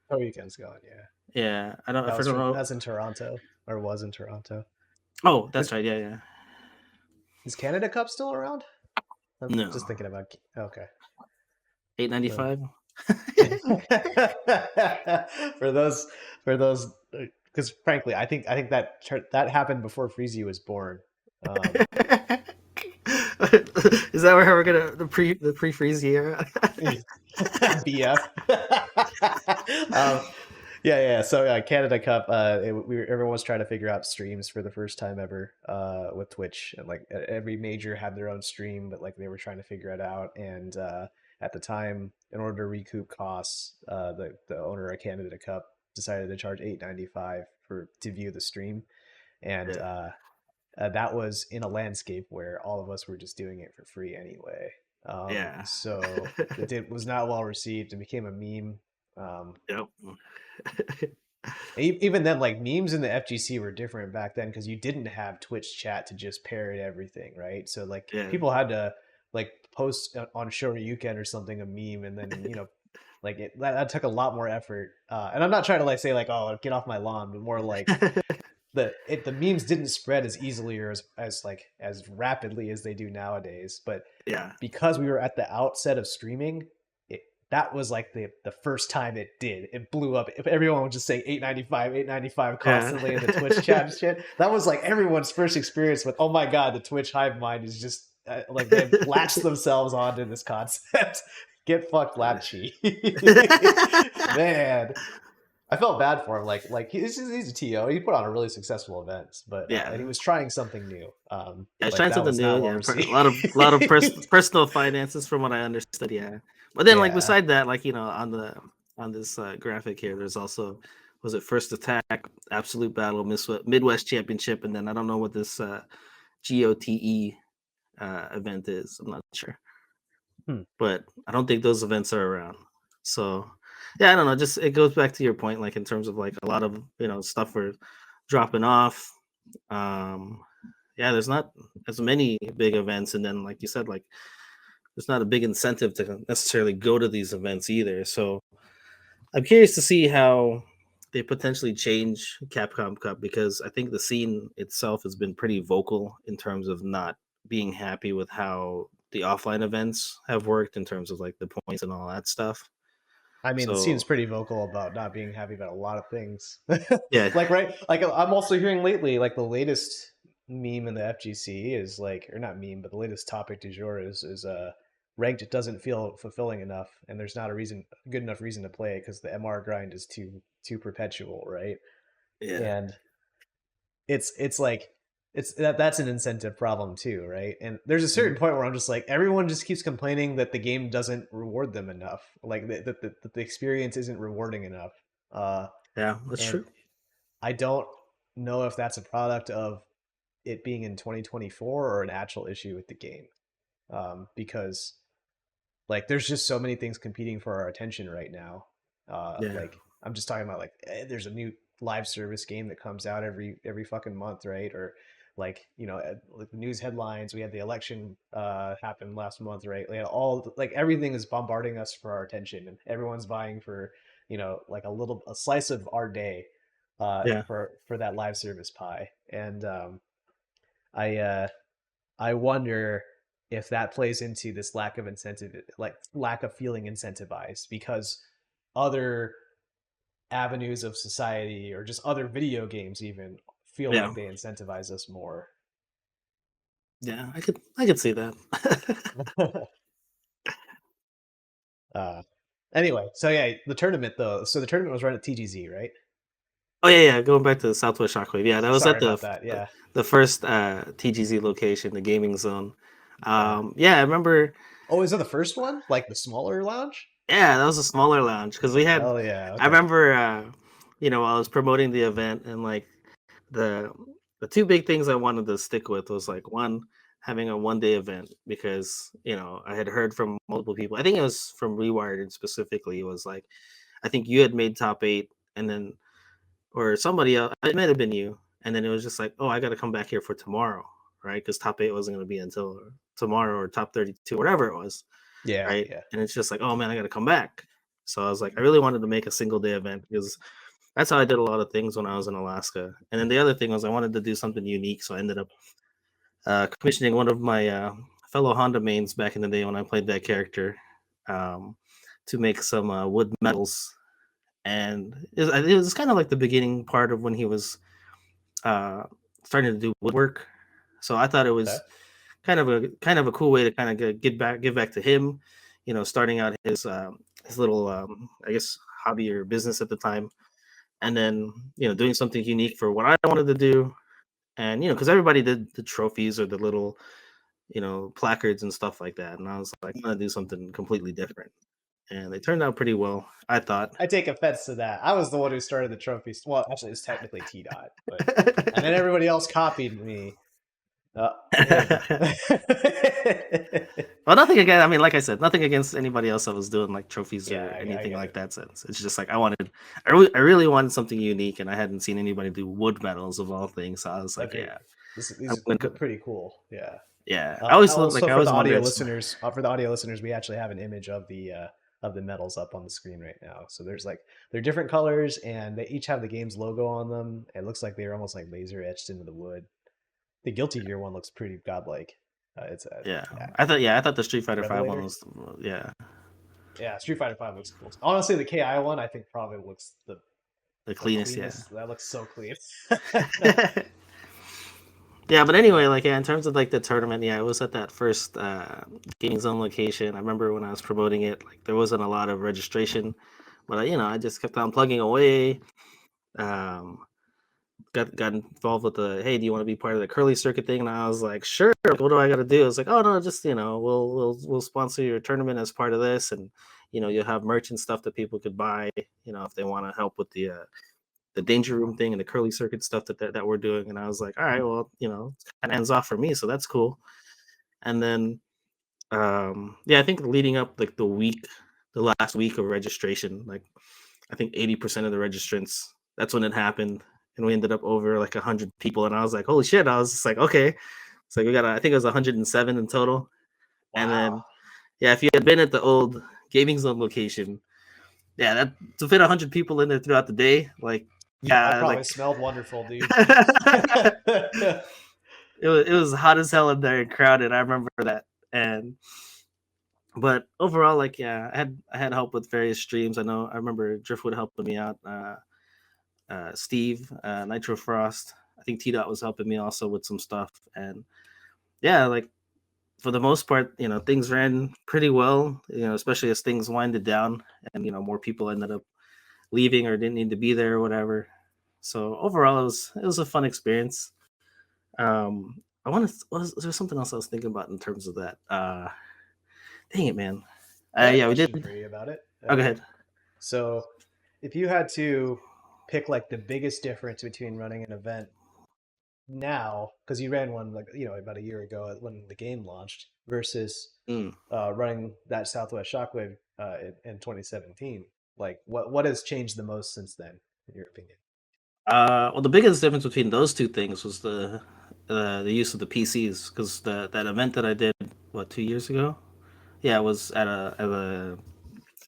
Oh, weekend's gone. Yeah. yeah, I don't, That if I was don't from know. that's in Toronto or was in Toronto. Oh, Is that's right. Yeah, yeah. is Canada Cup still around? I'm just No, thinking about. Okay. Um, 895. for those for those because frankly, I think that happened before Freezy was born. Um, Is that where we're gonna the pre freeze era? BF. Yeah. So Canada Cup, everyone was trying to figure out streams for the first time ever with Twitch, and like every major had their own stream, but like they were trying to figure it out. And at the time, in order to recoup costs, the owner of Canada Cup decided to charge $8.95 for to view the stream, and Yeah, that was in a landscape where all of us were just doing it for free anyway. yeah. So was not well received and became a meme. Um, Yep. Even then, like memes in the FGC were different back then because you didn't have Twitch chat to just parrot everything, right? So like Yeah. people had to like post on Shoryuken or something a meme, and then like that took a lot more effort. And I'm not trying to like say like, oh, get off my lawn, but more like the memes didn't spread as easily or as like as rapidly as they do nowadays. But Yeah. because we were at the outset of streaming, it, that was like the first time it did. It blew up. If everyone was just saying 895, 895 Yeah. constantly in the Twitch chat and shit, that was like everyone's first experience with, oh my god, the Twitch hive mind is just like they've latched themselves onto this concept. Get fucked, Lapchi. Man, I felt bad for him. Like he's a TO. He put on a really successful event, but and he Yeah. was trying something new. Yeah, But trying that something was new. not well Yeah, a received. lot of personal finances, from what I understood. Yeah, but then like Yeah, beside that, like on this graphic here, there's also, was it First Attack, Absolute Battle, Midwest Championship, and then I don't know what this GOTE event is. I'm not sure, hmm. but I don't think those events are around. So yeah, I don't know. Just it goes back to your point, like in terms of like a lot of stuff we're dropping off. Um, yeah, there's not as many big events, and then like you said, like there's not a big incentive to necessarily go to these events either. So I'm curious to see how they potentially change Capcom Cup, because I think the scene itself has been pretty vocal in terms of not being happy with how the offline events have worked in terms of like the points and all that stuff. I mean, the scene's So pretty vocal about not being happy about a lot of things. yeah, Like, right? Like, I'm also hearing lately, like, the latest meme in the FGC is like, or not meme, but the latest topic du jour is ranked doesn't feel fulfilling enough, and there's not a good enough reason to play it because the MR grind is too perpetual, right? yeah, And it's like that's an incentive problem too, right? And there's a certain mhm, point where I'm just like everyone just keeps complaining that the game doesn't reward them enough, like that the experience isn't rewarding enough. uh yeah, that's and true. I don't know if that's a product of it being in 2024 or an actual issue with the game, because like there's just so many things competing for our attention right now. Yeah, Like I'm just talking about like there's a new live service game that comes out every fucking month, right? Or like like the news headlines. We had the election happen last month, right? Like like everything is bombarding us for our attention, and everyone's vying for like a slice of our day yeah, for that live service pie. And I I wonder if that plays into this lack of incentive, like lack of feeling incentivized, because other avenues of society or just other video games even feel yeah, like they incentivize us more. yeah. I could see that. uh, anyway, so yeah, the tournament though. So the tournament was run at TGZ, right? Oh yeah, yeah. Going back to the Southwest Shockwave, yeah, that was Sorry at about that. Yeah. the first TGZ location, the gaming zone. Uh, Yeah, I remember. oh, is that the first one? Like the smaller lounge? Yeah, that was a smaller lounge because we had. Hell yeah. I Okay. remember, I was promoting the event, and like the the two big things I wanted to stick with was like one, having a 1 day event because I had heard from multiple people. I think it was from Rewired and specifically. It was like I think you had made top 8, and then or somebody else. It might have been you, and then it was just like, oh, I got to come back here for tomorrow, right? Because top 8 wasn't going to be until tomorrow or top 32, whatever it was, Yeah, right? yeah. And it's just like, oh man, I got to come back. So I was like, I really wanted to make a single day event because that's how I did a lot of things when I was in Alaska. And then the other thing was I wanted to do something unique, so I ended up commissioning one of my fellow Honda mains back in the day when I played that character um, to make some wood medals. And it was kind of like the beginning part of when he was uh, starting to do woodwork. So I thought it Okay. was kind of a cool way to kind of give back to him, starting out his little I guess hobby or business at the time, and then doing something unique for what I wanted to do, and because everybody did the trophies or the little placards and stuff like that, and I was like, I'm gonna do something completely different, and they turned out pretty well, I thought. I take offense to that. I was the one who started the trophies. Well, actually, it's technically T dot, but and then everybody else copied me. Here we go. Well, nothing against. I mean, like I said, nothing against anybody else that was doing like trophies Yeah, or I anything get like it. that. Sense. It's just like I really wanted something unique, and I hadn't seen anybody do wood medals of all things. So I was like, Agreed. yeah, These I'm gonna look pretty cool. Yeah. yeah. I always look Also like I for always the audio wondered. listeners, we actually have an image of the medals up on the screen right now. So there's like they're different colors and they each have the game's logo on them. It looks like they're almost like laser etched into the wood. The Guilty Gear one looks pretty godlike. It's a Yeah, yeah, I thought the Street Fighter Five one Revelator. was yeah Yeah, Street Fighter Five looks cool. Honestly, the KI one I think probably looks the the cleanest. Yeah. cleanest. That looks so clean. Yeah, but anyway, Yeah. like in terms of like the tournament, yeah, it was at that first gaming zone location. I remember when I was promoting it, like there wasn't a lot of registration, but I just kept on plugging away. Um, got involved with the hey, do you want to be part of the curly circuit thing? And I was like, sure. What do I got to do? It's like, oh no, just we'll sponsor your tournament as part of this, and you'll have merch and stuff that people could buy, if they want to help with the danger room thing and the curly circuit stuff that we're doing. And I was like, all right, well, it's kind of hands off for me, so that's cool. And then, yeah, I think leading up like the last week of registration, like I think 80% of the registrants, that's when it happened, and we ended up over like 100 people. And I was like, holy shit! I was just like, okay, it's like we got, I think it was 107 in total. And Wow. then, yeah, if you had been at the old gaming zone location, yeah, that to fit 100 people in there throughout the day, like That yeah, probably like smelled wonderful, dude. it was hot as hell in there and crowded. I remember that. And but overall, like yeah, I had help with various streams. I remember Driftwood helping me out. Steve, Nitro Frost. I think T Dot was helping me also with some stuff. And yeah, like for the most part, things ran pretty well. Especially as things winded down, and more people ended up leaving or didn't need to be there or whatever. So overall, it was a fun experience. I want to. Was there something else I was thinking about in terms of that? Dang it, man. I got a Yeah, we did. question for you about it. Oh, go ahead. So, if you had to pick like the biggest difference between running an event now, because you ran one like about a year ago when the game launched, versus Mm. running that Southwest Shockwave in 2017, like what has changed the most since then, in your opinion? Well, the biggest difference between those two things was the use of the PCs because that event that I did 2 years ago. Yeah, it was at a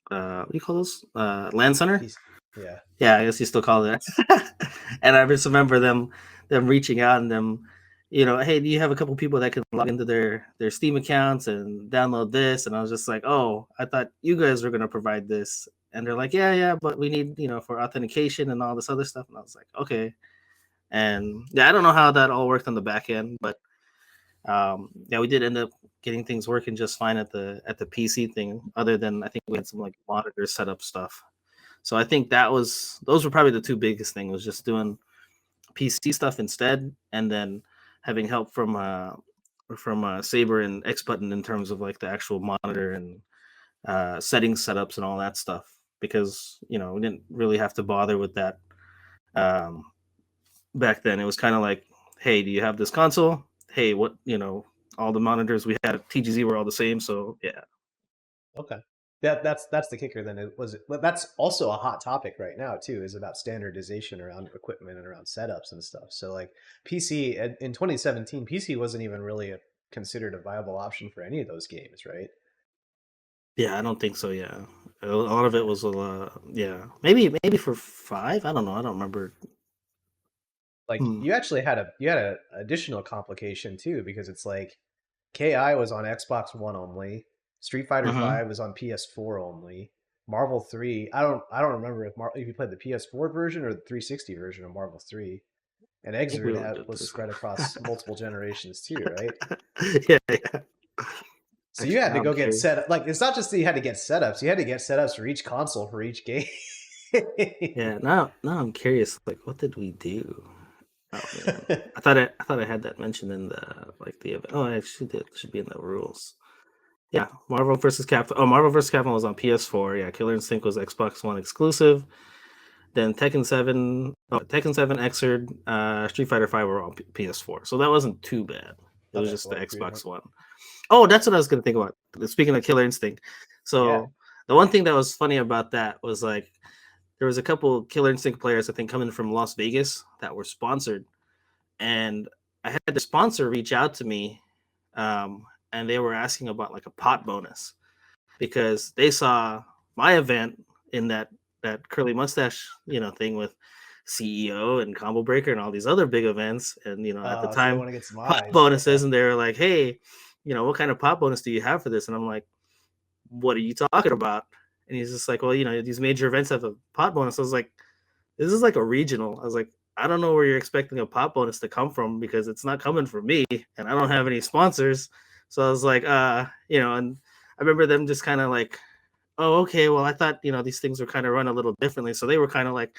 what do you call those land center? Peace. Yeah. Yeah, I guess you still call it that. And I just remember them reaching out and them, hey, do you have a couple people that can log into their Steam accounts and download this? And I was just like, oh, I thought you guys were gonna provide this. And they're like, yeah, yeah, but we need, for authentication and all this other stuff. And I was like, okay. And yeah, I don't know how that all worked on the back end, but yeah, we did end up getting things working just fine at the PC thing. Other than I think we had some like monitor setup stuff. So I think those were probably the two biggest things was just doing PC stuff instead, and then having help from Saber and X Button in terms of like the actual monitor and settings setups and all that stuff, because we didn't really have to bother with that um, back then. It was kind of like, hey, do you have this console? Hey, what all the monitors we had at TGZ were all the same, so yeah. Okay. That's the kicker then. But that's also a hot topic right now too, is about standardization around equipment and around setups and stuff. So like PC in 2017, PC wasn't even really considered a viable option for any of those games, right? Yeah, I don't think so. Yeah, a lot of it was yeah, maybe for five. I don't know. I don't remember. Like Hmm. you had a additional complication too, because it's like KI was on Xbox One only, Street Fighter Uh-huh. Five was on PS4 only, Marvel 3. I don't remember if you played the PS4 version or the 360 version of Marvel 3. And I think we Exert looked at was this. spread across multiple generations too, right? Yeah, yeah. So you Actually, had to now I'm go get curious. set. Like it's not just that you had to get setups; you had to get setups for each console for each game. Yeah, now I'm curious. Like, what did we do? Oh man, I thought I had that mentioned in the event. Oh, I actually did. It should be in the rules. Yeah, Marvel vs. Capcom. Oh, Marvel vs. Capcom was on PS4. Yeah, Killer Instinct was Xbox One exclusive. Then Tekken 7, Xrd, Street Fighter 5 were on PS4. So that wasn't too bad. It was Okay, just so the like 300. Xbox One. Oh, that's what I was gonna think about. Speaking of Killer Instinct, Yeah. so the one thing that was funny about that was like there was a couple Killer Instinct players I think coming from Las Vegas that were sponsored, and I had the sponsor reach out to me, and they were asking about like a pot bonus because they saw my event in that curly mustache thing with CEO and Combo Breaker and all these other big events, and at the So they time want to get some pot eyes. Okay. bonuses, and they were like, hey, what kind of pot bonus do you have for this? And I'm like, what are you talking about? And he's just like, well, these major events have a pot bonus. I was like, this is like a regional. I was like, I don't know where you're expecting a pot bonus to come from because it's not coming from me and I don't have any sponsors. So I was like, and I remember them just kind of like, oh, okay, well, I thought, these things were kind of run a little differently. So they were kind of like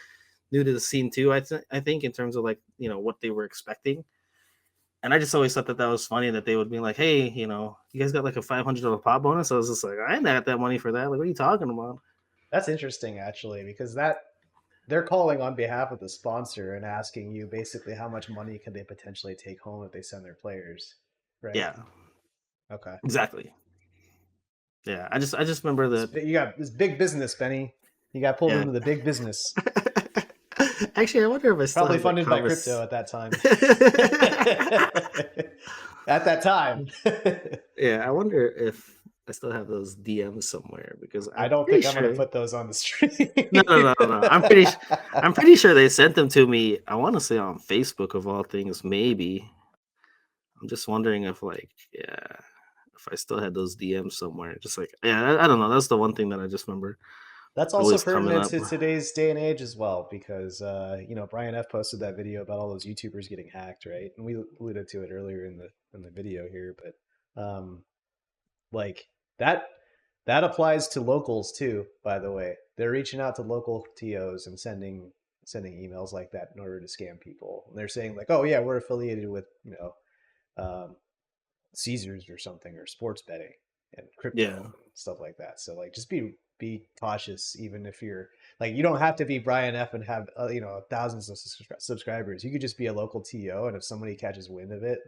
new to the scene too, I think, in terms of like, what they were expecting. And I just always thought that was funny that they would be like, hey, you guys got like a $500 pot bonus. I was just like, I ain't got that money for that. Like, what are you talking about? That's interesting actually, because that they're calling on behalf of the sponsor and asking you basically how much money can they potentially take home if they send their players, right? Yeah, Okay. exactly. Yeah, I just remember that. You got this big business, Benny. You got pulled Yeah. into the big business. Actually, I wonder if I still Probably have like funded by convers. crypto at that time. At that time. Yeah, I wonder if I still have those DMs somewhere because I I'm don't pretty think I'm gonna sure. put those on the stream. No, no, no, no, no. I'm pretty sure they sent them to me. I want to say on Facebook of all things, maybe. I'm just wondering if yeah, if I still had those DMs somewhere. Just like, yeah, I don't know. That's the one thing that I just remember That's also always coming pertinent up. to today's day and age as well, because Brian F posted that video about all those YouTubers getting hacked, right? And we alluded to it earlier in the video here, but like that that applies to locals too, by the way. They're reaching out to local TOs and sending emails like that in order to scam people. And they're saying like, "Oh yeah, we're affiliated with, um, Caesars or something or sports betting and Yeah, crypto and stuff like that." So like just be cautious even if you're like you don't have to be Brian F and have thousands of subscribers. You could just be a local TO, and if somebody catches wind of it,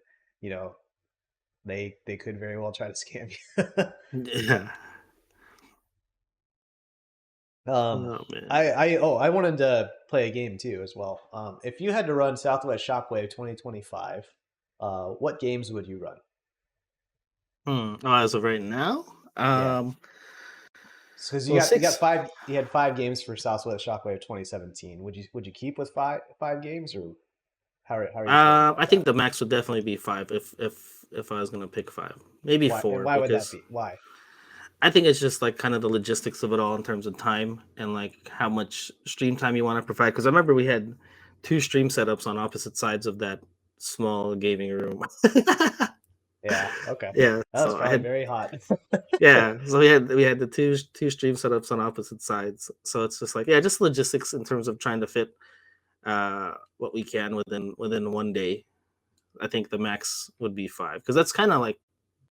you know, they could very well try to scam you. yeah. um Oh man. I wanted to play a game too as well. If you had to run Southwest Shockwave 2025, what games would you run? Oh, as of right now, Yeah. um, Because well, you got six. five, you had 5 games for Southwest Shockwave 2017. Would you keep with five games, or how are you feeling I about think that? the max would definitely be five if I was gonna pick five, maybe Why and four, why would that because be? Why? I think it's just like kind of the logistics of it all in terms of time and like how much stream time you want to provide. Because I remember we had two stream setups on opposite sides of that small gaming room. Yeah. Okay. Yeah, That was so I probably had very hot. so we had the two stream setups on opposite sides. So it's just like, yeah, just logistics in terms of trying to fit what we can within one day. I think the max would be 5 because that's kind of like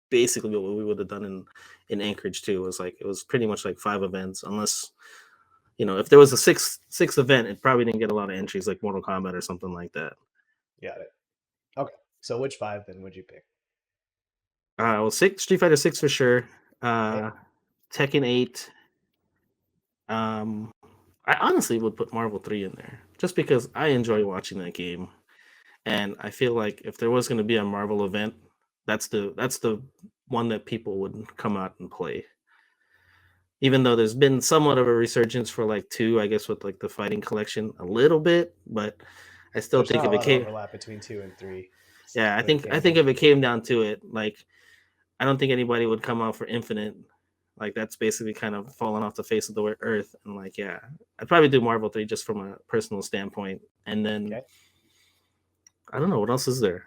basically what we would have done in Anchorage too. Was like it was pretty much like 5 events, unless if there was a sixth event, it probably didn't get a lot of entries like Mortal Kombat or something like that. Got it. Okay. So which five then would you pick? Well, Street Fighter 6 for sure. Okay. Tekken 8. Um, I honestly would put Marvel 3 in there just because I enjoy watching that game, and I feel like if there was going to be a Marvel event, that's the one that people would come out and play. Even though there's been somewhat of a resurgence for like 2, I guess with like the fighting collection a little bit, but I still There's think not a if it lot of came, overlap between 2 and 3. yeah, I They're think I think canon. if it came down to it, like I don't think anybody would come out for Infinite. Like that's basically kind of fallen off the face of the earth. And like, yeah, I'd probably do Marvel 3 just from a personal standpoint. And then Okay. I don't know what else is there.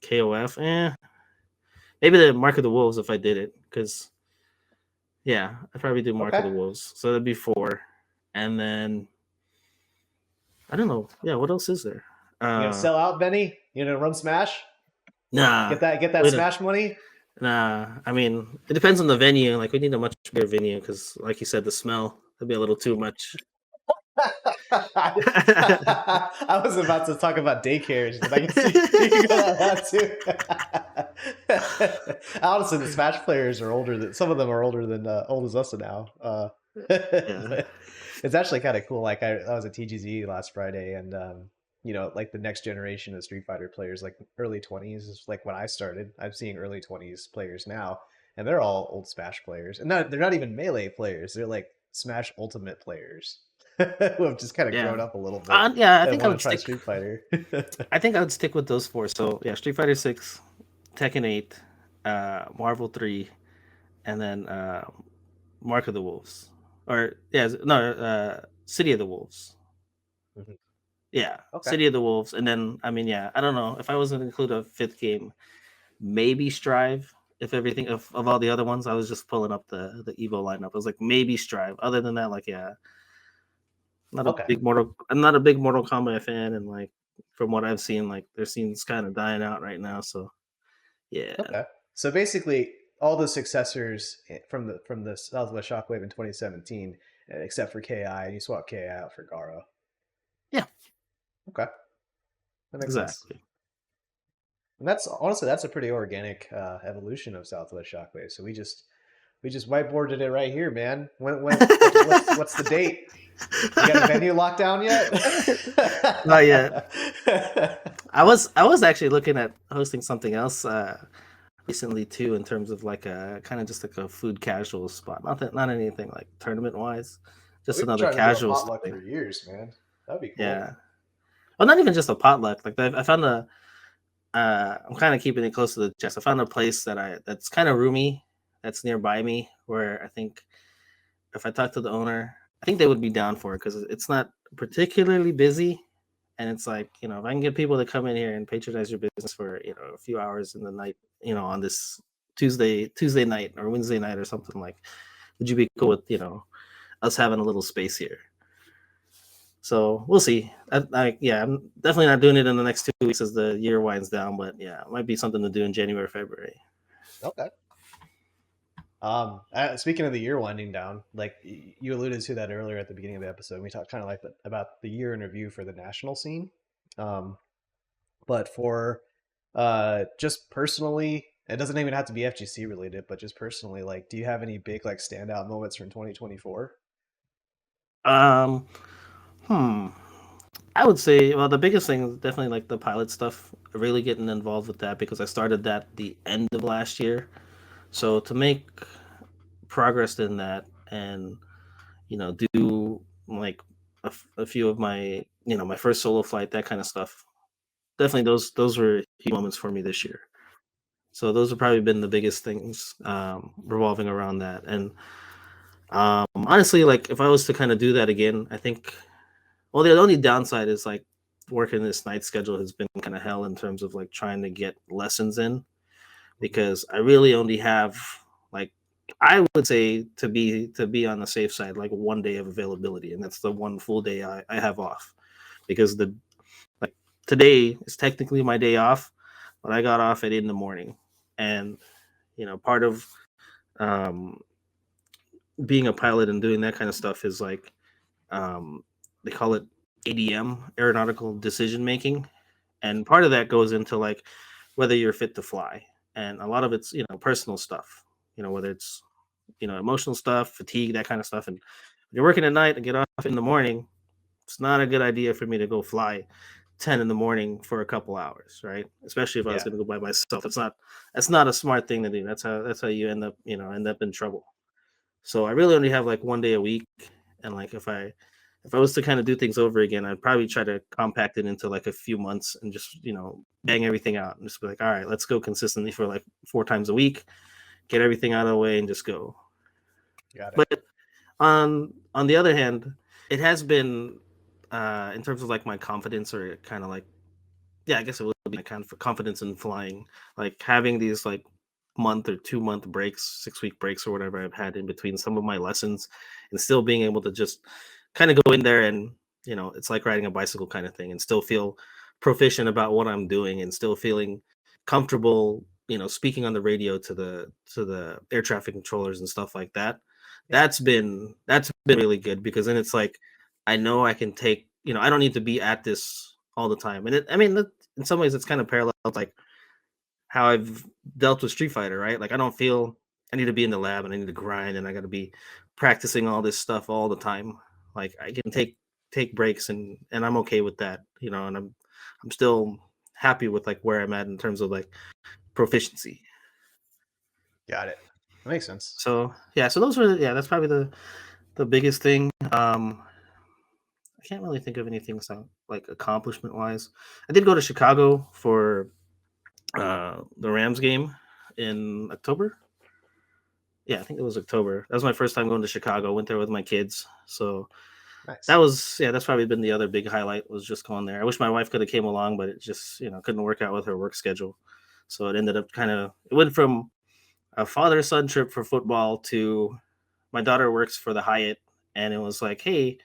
KOF, maybe the Mark of the Wolves if I did it, because yeah, I'd probably do Mark of Okay. the Wolves. So that'd be 4, and then I don't know. Yeah, what else is there? You gonna Uh, sell out, Benny? You gonna run Smash? nah, Get that wait, Smash money? nah. I mean, it depends on the venue. Like we need a much bigger venue because, like you said, the smell would be a little too much. I was about to talk about daycares, but I guess you can go that route too. Honestly, the Smash players are older than some of them are older than old as us now. Yeah, But it's actually kind of cool. Like I was at TGZ last Friday, and like the next generation of Street Fighter players, like early 20s, is like when I started. I'm seeing early 20s players now, and they're all old Smash players, and they're not even melee players. They're like Smash Ultimate players who have just kind of grown yeah, up a little bit yeah. I and think I want to would try stick. Street Fighter. I think I would stick with those 4. So yeah, Street Fighter 6, Tekken 8, Marvel 3, and then Mark of the Wolves, or yeah, no, City of the Wolves. Mhm. Yeah, Okay. City of the Wolves, and then I mean, yeah, I don't know if I was going to include a 5th game, maybe Strive. If everything of all the other ones, I was just pulling up the Evo lineup. I was like, maybe Strive. Other than that, like, yeah, Okay. I'm not a big Mortal Kombat fan, and like from what I've seen, like their scene's kind of dying out right now. So yeah, Okay. So basically, all the successors from the Southwest Shockwave in 2017, except for KI, and you swap KI out for Garo. yeah, Okay, that makes sense. exactly. And that's honestly that's a pretty organic evolution of Southwest Shockwave. So we just whiteboarded it right here, man. What's the date? You got a venue locked down yet? Not yet. I was actually looking at hosting something else recently too, in terms of like a kind of just like a food casual spot. Not anything like tournament wise, just We've been another trying to do a casual potluck thing. for years, man. That'd be cool. Yeah. Well, not even just a potluck. Like I found a. I'm kind of keeping it close to the chest. I found a place that's kind of roomy, that's nearby me, where I think if I talk to the owner, I think they would be down for it because it's not particularly busy, and it's like if I can get people to come in here and patronize your business for a few hours in the night, on this Tuesday night or Wednesday night or something, like, would you be cool with us having a little space here? So we'll see. Yeah, I'm definitely not doing it in the next 2 weeks as the year winds down, but yeah, it might be something to do in January, February. Okay. Speaking of the year winding down, like you alluded to that earlier at the beginning of the episode, we talked kind of like about the year in review for the national scene. Um, but for just personally, it doesn't even have to be FGC related, but just personally, like, do you have any big like standout moments from 2024? Um, hmm. I would say, well, the biggest thing is definitely like the pilot stuff. Really getting involved with that because I started that the end of last year. So to make progress in that and do like a few of my my first solo flight, that kind of stuff. Definitely those were key moments for me this year. So those have probably been the biggest things revolving around that. And honestly, like if I was to kind of do that again, I think well the only downside is like working this night schedule has been kind of hell in terms of like trying to get lessons in Mhm. because I really only have like I would say to be on the safe side like 1 day of availability and that's the one full day I have off because the today is technically my day off, but I got off at 8 in the morning, and part of um, being a pilot and doing that kind of stuff is like um, they call it ADM, aeronautical decision making, and part of that goes into like whether you're fit to fly, and a lot of it's personal stuff, whether it's emotional stuff, fatigue, that kind of stuff, and when you're working at night and get off in the morning, it's not a good idea for me to go fly 10 in the morning for a couple hours, right? Especially if I was Yeah, going to go by myself. That's not a smart thing to do. That's how you end up in trouble. So I really only have like one day a week, and like if I was to kind of do things over again, I'd probably try to compact it into like a few months and just bang everything out and just be like, all right, let's go consistently for like 4 times a week, get everything out of the way, and just go. got it. But on the other hand, it has been in terms of like my confidence, or kind of like, yeah, I guess it would be my kind of confidence in flying, like having these like month or 2 month breaks, 6 week breaks or whatever I've had in between some of my lessons, and still being able to just kind of go in there and it's like riding a bicycle kind of thing, and still feel proficient about what I'm doing, and still feeling comfortable, speaking on the radio to the air traffic controllers and stuff like that. Yeah, That's been really good, because then it's like I know I can take, I don't need to be at this all the time. And I mean, in some ways it's kind of parallel to, like, how I've dealt with Street Fighter, right? Like I don't feel I need to be in the lab and I need to grind and I got to be practicing all this stuff all the time. Like I can take breaks, and I'm okay with that, and I'm still happy with like where I'm at in terms of like proficiency. got it. That makes sense. So yeah, so that's probably the biggest thing. I can't really think of anything so like accomplishment wise. I did go to Chicago for the Rams game in October. Yeah, I think it was October. That was my first time going to Chicago. Went there with my kids. So that Nice. was yeah, that's probably been the other big highlight, was just going there. I wish my wife could have came along, but it just couldn't work out with her work schedule. So it ended up it went from a father son trip for football to my daughter works for the Hyatt, and it was like, hey,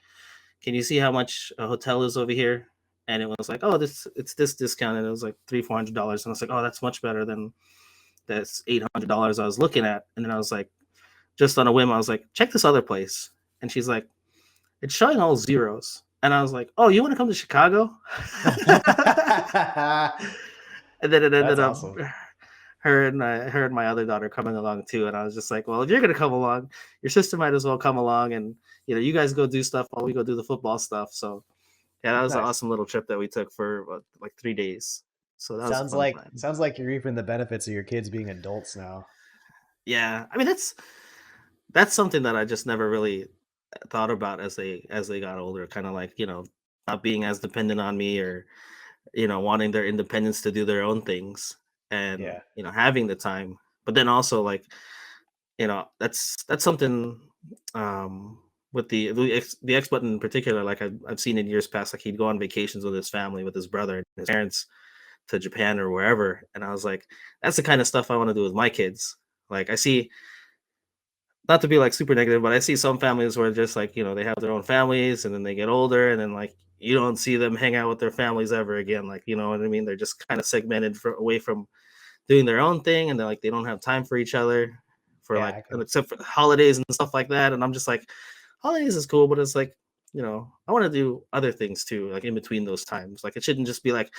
can you see how much a hotel is over here? And it was like, oh, it's this discount, and it was like $300-400, and I was like, oh, that's much better than that's $800 I was looking at. And then I was like, just on a whim, I was like, check this other place, and she's like, it's showing all zeros, and I was like, oh, you want to come to Chicago? And then it That's ended up awesome. her and my other daughter coming along too, and I was just like, well, if you're gonna come along, your sister might as well come along, and you guys go do stuff while we go do the football stuff. So yeah, that was an Nice. awesome little trip that we took for like 3 days. So that was a Sounds fun like time. sounds like you're reaping the benefits of your kids being adults now. Yeah, I mean that's something that I just never really thought about as they got older. Kind of like not being as dependent on me, or wanting their independence to do their own things, and Yeah. having the time. But then also like that's something with the ex button in particular. Like I've seen in years past, like he'd go on vacations with his family, with his brother and his parents, to Japan or wherever, and I was like, that's the kind of stuff I want to do with my kids. Like I see, not to be like super negative, but I see some families where just like they have their own families, and then they get older, and then like you don't see them hang out with their families ever again. Like, you know what I mean? They're just kind of segmented away from doing their own thing, and they're like they don't have time for each other, for Yeah, like, I can except for holidays and stuff like that. And I'm just like, holidays is cool, but it's like, I want to do other things too, like in between those times. Like it shouldn't just be like,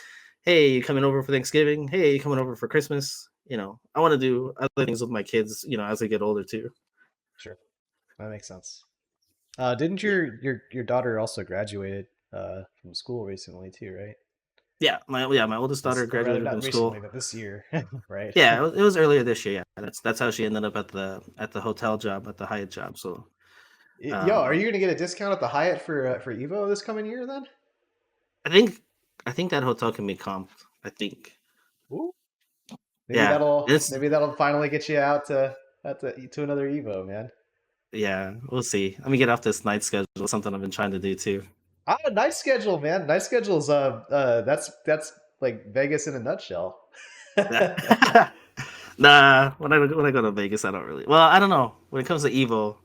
hey, you coming over for Thanksgiving? Hey, you coming over for Christmas? I want to do other things with my kids, as they get older too. sure. That makes sense. Didn't Yeah. your daughter also graduated from school recently too, right? Yeah, my oldest daughter Or rather, graduated not from recently, school. but this year, right? Yeah, it was earlier this year. Yeah, that's how she ended up at the hotel job, at the Hyatt job. So Yo, are you um, gonna get a discount at the Hyatt for Evo this coming year then? I think I think that hotel can be comped. I think. Ooh, Yeah, it's maybe that'll finally get you out to another Evo, man. yeah. We'll see. Let me get off this night schedule. Something I've been trying to do too. Ah, nice schedule, man. Nice schedule's that's like Vegas in a nutshell. Nah, when I go to Vegas, I don't really. Well, I don't know. When it comes to Evo,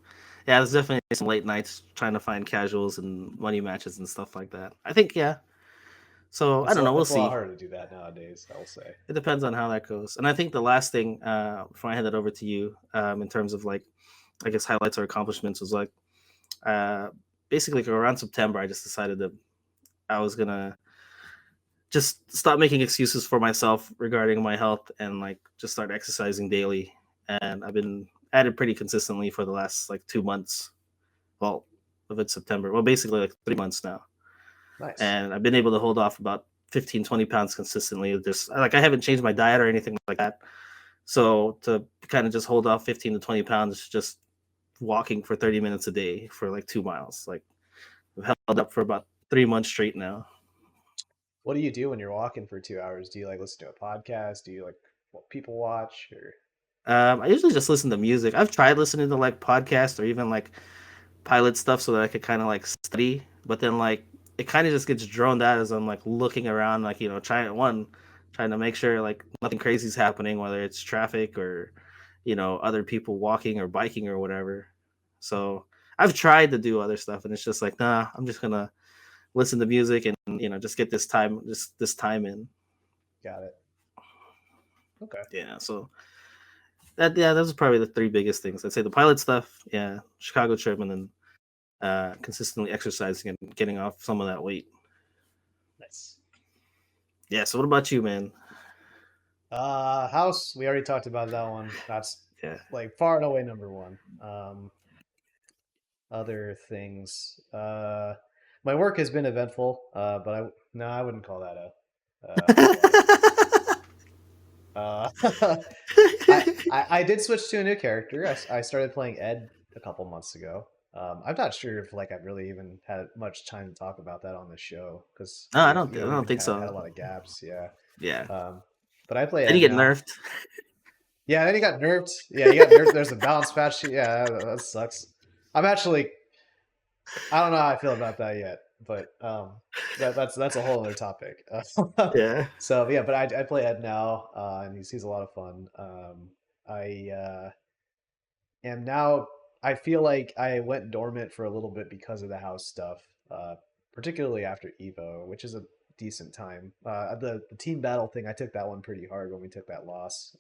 yeah, there's definitely some late nights trying to find casuals and money matches and stuff like that. I think, yeah. So I don't know. We'll It's a lot see. harder to do that nowadays, I will say. It depends on how that goes. And I think the last thing before I hand it over to you, in terms of like, I guess highlights or accomplishments was like, uh, basically like around September, I just decided that I was gonna just stop making excuses for myself regarding my health and like just start exercising daily. And I've been at it pretty consistently for the last like 2 months. Well, if it's September, well, basically like 3 months now. Nice. And I've been able to hold off about 15, 20 pounds consistently. Just like I haven't changed my diet or anything like that. So to kind of just hold off 15 to 20 pounds, just walking for 30 minutes a day for like 2 miles. Like I've held up for about 3 months straight now. What do you do when you're walking for 2 hours? Do you like listen to a podcast? Do you like what people watch or I usually just listen to music. I've tried listening to like podcasts or even like pilot stuff so that I could kind of like study, but then like it kind of just gets droned out as I'm like looking around, like trying to make sure like nothing crazy is happening, whether it's traffic or other people walking or biking or whatever. So I've tried to do other stuff, and it's just like nah, I'm just gonna listen to music and just get this time in. got it? Okay. Yeah, so those are probably the three biggest things. I'd say the pilot stuff, yeah, Chicago trip, and then consistently exercising and getting off some of that weight. Nice. Yeah. So what about you, man? House, we already talked about that one. That's Yeah. like far and away number one. Other things. My work has been eventful, but no, I wouldn't call that a highlight. Uh, I did switch to a new character. I started playing Ed a couple months ago. I'm not sure if like I've really even had much time to talk about that on the show because No, I we've don't been think kind of had so. a lot of gaps. Yeah. Yeah. Um, but I play Then you Ed get now. nerfed. Yeah, then he got nerfed. Yeah, he got nerfed. There's a balance patch. Yeah, that sucks. I'm actually I don't know how I feel about that yet, but that's a whole other topic. Yeah. So yeah, but I play Ed now, and he's a lot of fun. I am now. I feel like I went dormant for a little bit because of the house stuff, uh, particularly after Evo, which is a decent time. The team battle thing, I took that one pretty hard when we took that loss,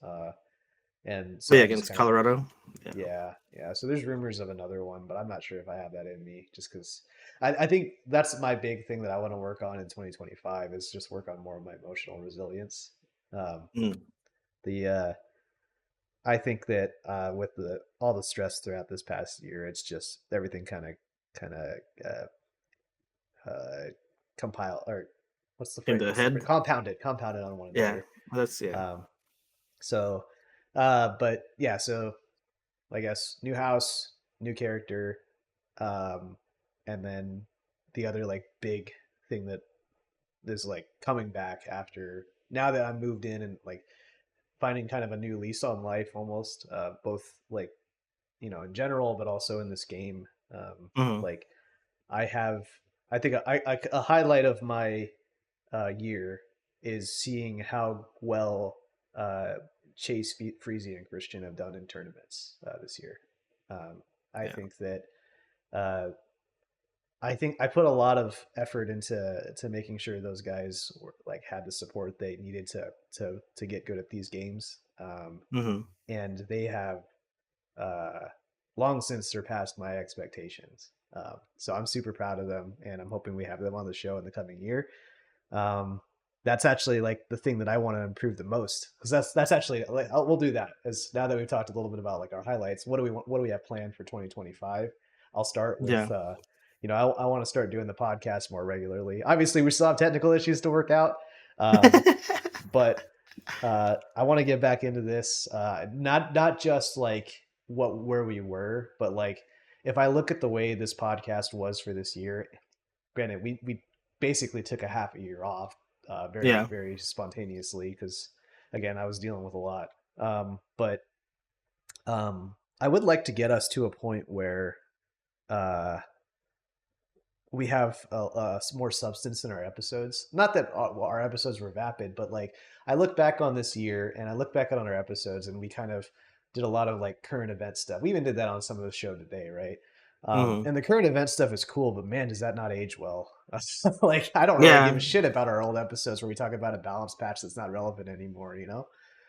and Oh, so yeah, I just against kind of Colorado. Yeah. yeah. So there's rumors of another one, but I'm not sure if I have that in me. Just because I think that's my big thing that I want to work on in 2025 is just work on more of my emotional resilience. Um, Mm. the I think that with the all the stress throughout this past year, it's just everything kind of uh, compile or what's the In phrase? the What's the head. phrase? Compounded on one Yeah. another. Well, that's yeah. Um, so, but yeah, so I guess new house, new character, um, and then the other like big thing that is like coming back after now that I'm moved in and like finding kind of a new lease on life almost, both like in general, but also in this game. Hmm. Like I have, I think a highlight of my year is seeing how well uh, Chase, Freezy, and Christian have done in tournaments this year. Um, I Yeah. think that uh, I think I put a lot of effort into making sure those guys like had the support they needed to get good at these games, Hmm. and they have uh, long since surpassed my expectations. So I'm super proud of them, and I'm hoping we have them on the show in the coming year. Um, that's actually like the thing that I want to improve the most because that's actually like, we'll do that as now that we've talked a little bit about like our highlights. What do we have planned for 2025? I'll start with Yeah. I want to start doing the podcast more regularly. Obviously, we still have technical issues to work out, um, but I want to get back into this. Not just like where we were, but like if I look at the way this podcast was for this year, granted we basically took a half a year off, Yeah. very spontaneously because again I was dealing with a lot. But I would like to get us to a point where uh, we have more substance in our episodes. Not that our episodes were vapid, but like I look back on this year and I look back on our episodes and we kind of did a lot of like current event stuff. We even did that on some of the show today, right? Hmm. And the current event stuff is cool, but man, does that not age well? Like, I don't really give Yeah, a shit about our old episodes where we talk about a balance patch that's not relevant anymore, you know?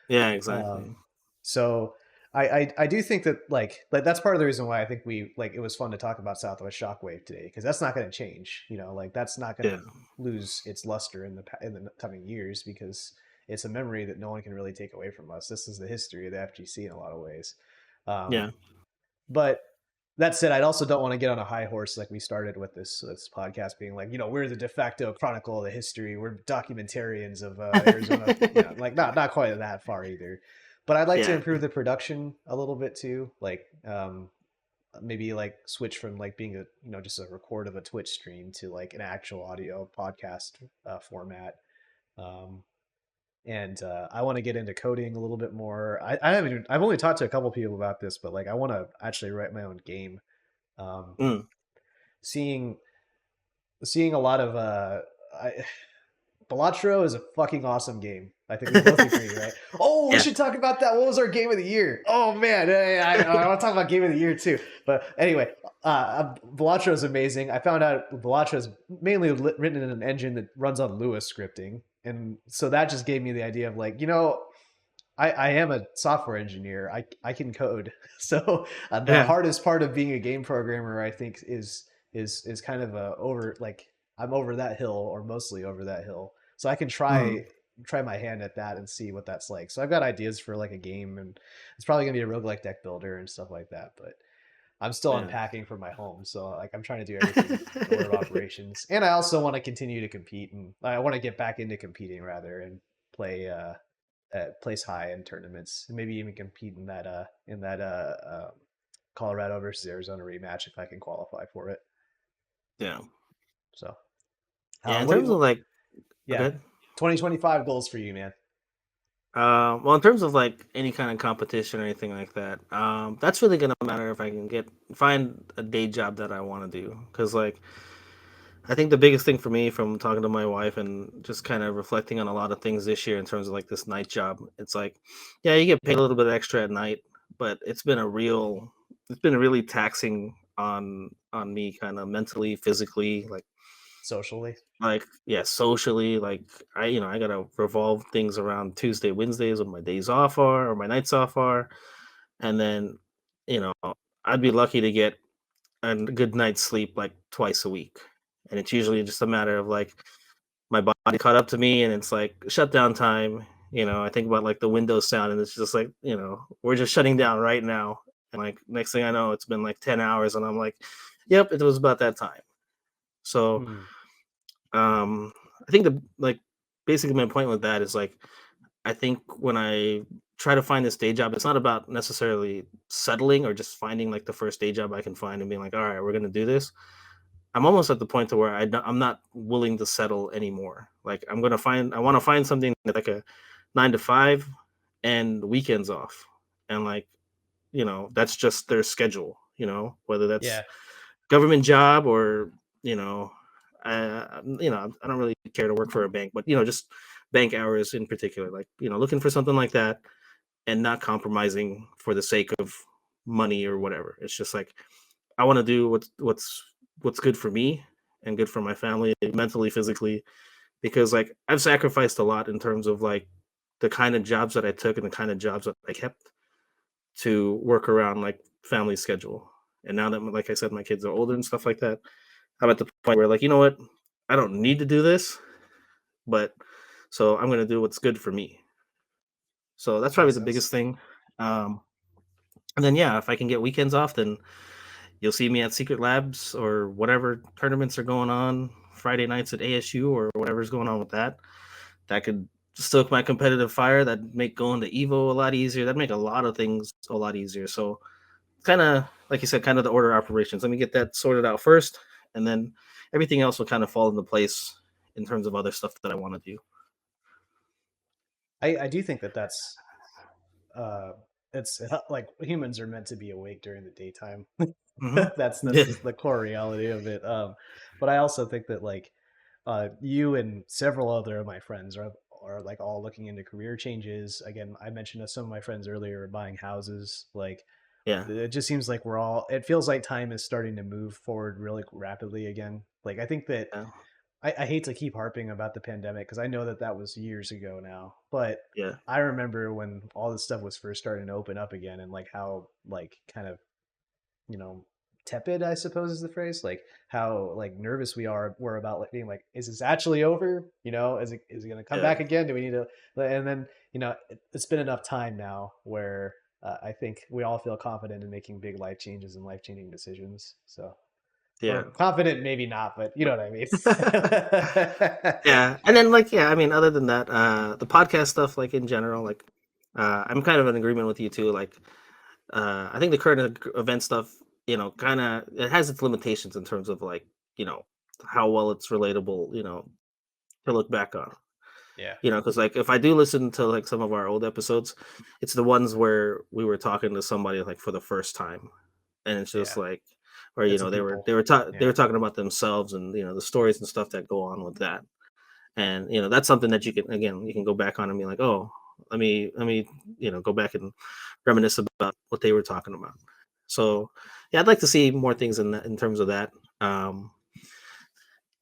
yeah, exactly. Um, so I do think that like that's part of the reason why I think we like it was fun to talk about Southwest Shockwave today because that's not going to change. You know, like that's not going Yeah, to lose its luster in the coming years because it's a memory that no one can really take away from us. This is the history of the FGC in a lot of ways. Um, yeah, but that said, I also don't want to get on a high horse like we started with this podcast being like, you know, we're the de facto chronicle of the history. We're documentarians of Arizona. You know, like not quite that far either. But I'd like to yeah, improve the production a little bit too. Like maybe like switch from like being a just a record of a Twitch stream to like an actual audio podcast format. Um, and I want to get into coding a little bit more. I haven't even, I've only talked to a couple people about this, but like I want to actually write my own game. Um, mm, seeing seeing a lot of I, Balatro is a fucking awesome game. I think we both agree, right? Oh, we yeah, should talk about that. What was our game of the year? Oh man, I want to talk about game of the year too. But anyway, Balatro is amazing. I found out Balatro is mainly written in an engine that runs on Lua scripting, and so that just gave me the idea of like, I am a software engineer. I can code. So the yeah, hardest part of being a game programmer, I think, is kind of a over like I'm over that hill or mostly over that hill. So I can mm, try my hand at that and see what that's like. So I've got ideas for like a game, and it's probably gonna be a roguelike deck builder and stuff like that. But I'm still yeah. unpacking from my home, so like I'm trying to do everything in order of operations. And I also want to continue to compete, and I want to get back into competing rather and play place high in tournaments, and maybe even compete in that Colorado versus Arizona rematch if I can qualify for it. Yeah, So, yeah. In what? terms of like, Yeah, okay. 2025 goals for you, man. Well, in terms of like any kind of competition or anything like that, that's really gonna matter if I can find a day job that I want to do. Because like, I think the biggest thing for me from talking to my wife and just kind of reflecting on a lot of things this year in terms of like this night job, it's like, yeah, you get paid a little bit extra at night, but it's been really taxing on me, kind of mentally, physically, Socially, yeah, socially, like I gotta revolve things around Tuesday, Wednesdays when my days off are or my nights off are, and then you know I'd be lucky to get a good night's sleep like twice a week, and it's usually just a matter of like my body caught up to me, and it's like shutdown time. I think about like the Windows sound, and it's just like we're just shutting down right now, and like next thing I know, it's been like 10 hours, and I'm like, yep, it was about that time. So hmm. um, I think the like basically my point with that is like I think when I try to find this day job, it's not about necessarily settling or just finding like the first day job I can find and being like, all right, we're gonna do this. I'm almost at the point to where I'm not willing to settle anymore. Like I want to find something that's like a 9 to 5 and weekends off, and like that's just their schedule. Whether that's Yeah, government job or you know I don't really care to work for a bank, but just bank hours in particular, like looking for something like that and not compromising for the sake of money or whatever. It's just like I want to do what's good for me and good for my family mentally, physically, because like I've sacrificed a lot in terms of like the kind of jobs that I took and the kind of jobs that I kept to work around like family schedule. And now that, like I said, my kids are older and stuff like that, I'm at the point where like, you know what? I don't need to do this, but so I'm going to do what's good for me. So that's probably makes the biggest sense. thing. Um, and then, yeah, if I can get weekends off, then you'll see me at Secret Labs or whatever tournaments are going on Friday nights at ASU or whatever's going on with that. That could stoke my competitive fire. That'd make going to Evo a lot easier. That'd make a lot of things a lot easier. So kind of like you said, kind of the order of operations. Let me get that sorted out first, and then everything else will kind of fall into place in terms of other stuff that I want to do. I do think that that's uh it's like humans are meant to be awake during the daytime. Hmm. That's Yeah, just the core reality of it. But I also think that like you and several other of my friends are like all looking into career changes. Again, I mentioned that some of my friends earlier are buying houses. Like Yeah. It just seems like we're all. It feels like time is starting to move forward really rapidly again. Like I think that Yeah. I hate to keep harping about the pandemic because I know that that was years ago now, but Yeah. I remember when all this stuff was first starting to open up again, and like how like kind of you know tepid, I suppose is the phrase, like how like nervous we're about like being like, is this actually over, is it going to come Yeah. back again, do we need to, and then it's been enough time now where I think we all feel confident in making big life changes and life changing decisions, so Yeah. or confident maybe not, but you know what I mean. Yeah, and then like yeah, I mean, other than that, the podcast stuff, like in general, like I'm kind of in agreement with you too. Like I think the current event stuff, kind of it has its limitations in terms of like you know how well it's relatable, to look back on. Yeah, Because like if I do listen to like some of our old episodes, it's the ones where we were talking to somebody like for the first time, and it's just yeah, like, or it's a they were people. they Yeah, were talking about themselves and the stories and stuff that go on with that. And that's something that you can go back on and be like, oh, let me go back and reminisce about what they were talking about. So yeah, I'd like to see more things in terms of that. um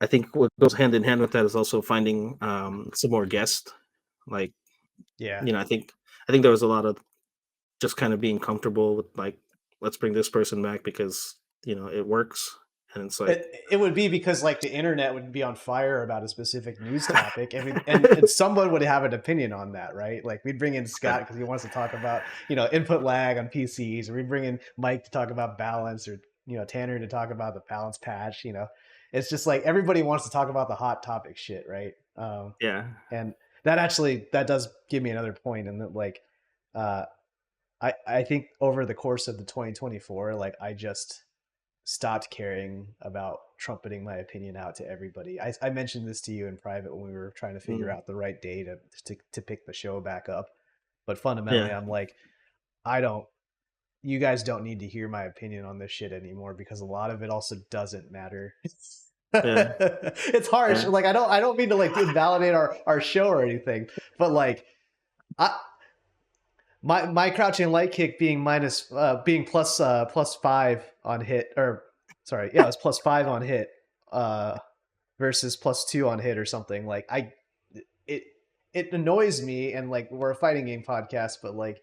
I think what goes hand in hand with that is also finding some more guests. Like, yeah. I think there was a lot of just kind of being comfortable with like, let's bring this person back because it works. And it's like, It would be because like the internet would be on fire about a specific news topic, and and someone would have an opinion on that, right? Like we'd bring in yeah, Scott because he wants to talk about input lag on PCs, or we'd bring in Mike to talk about balance, or Tanner to talk about the balance patch. It's just like everybody wants to talk about the hot topic shit, right? yeah. And that does give me another point, and that like uh, I think over the course of the 2024, like I just stopped caring about trumpeting my opinion out to everybody. I mentioned this to you in private when we were trying to figure Mm, out the right day to pick the show back up. But fundamentally, yeah, I'm like, I don't. You guys don't need to hear my opinion on this shit anymore because a lot of it also doesn't matter. yeah, It's harsh. yeah. Like I don't mean to like invalidate our show or anything, but like I my crouching light kick being being plus 5 on hit, or sorry, yeah, it was plus 5 on hit uh versus plus 2 on hit or something. Like it it annoys me, and like we're a fighting game podcast, but like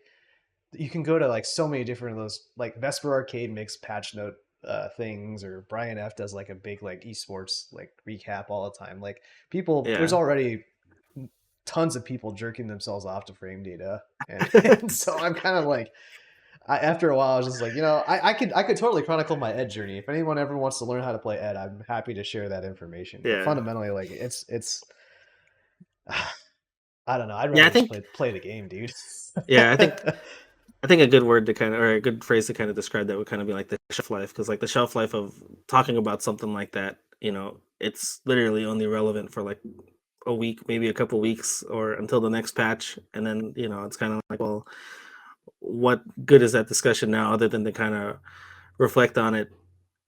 you can go to like so many different of those, like Vesper Arcade makes patch note things, or Brian F does like a big like esports like recap all the time. Like people, there's Yeah. already tons of people jerking themselves off to frame data, and so I'm kind of like, after a while I was just like, I could totally chronicle my Ed journey. If anyone ever wants to learn how to play Ed, I'm happy to share that information, but Yeah. fundamentally like it's I don't know, I'd Yeah, rather I just think play the game, dude. yeah, I think a good word to kind of, or a good phrase to kind of describe that would kind of be like the shelf life, because like the shelf life of talking about something like that, it's literally only relevant for like a week, maybe a couple weeks, or until the next patch, and then it's kind of like, well, what good is that discussion now, other than to kind of reflect on it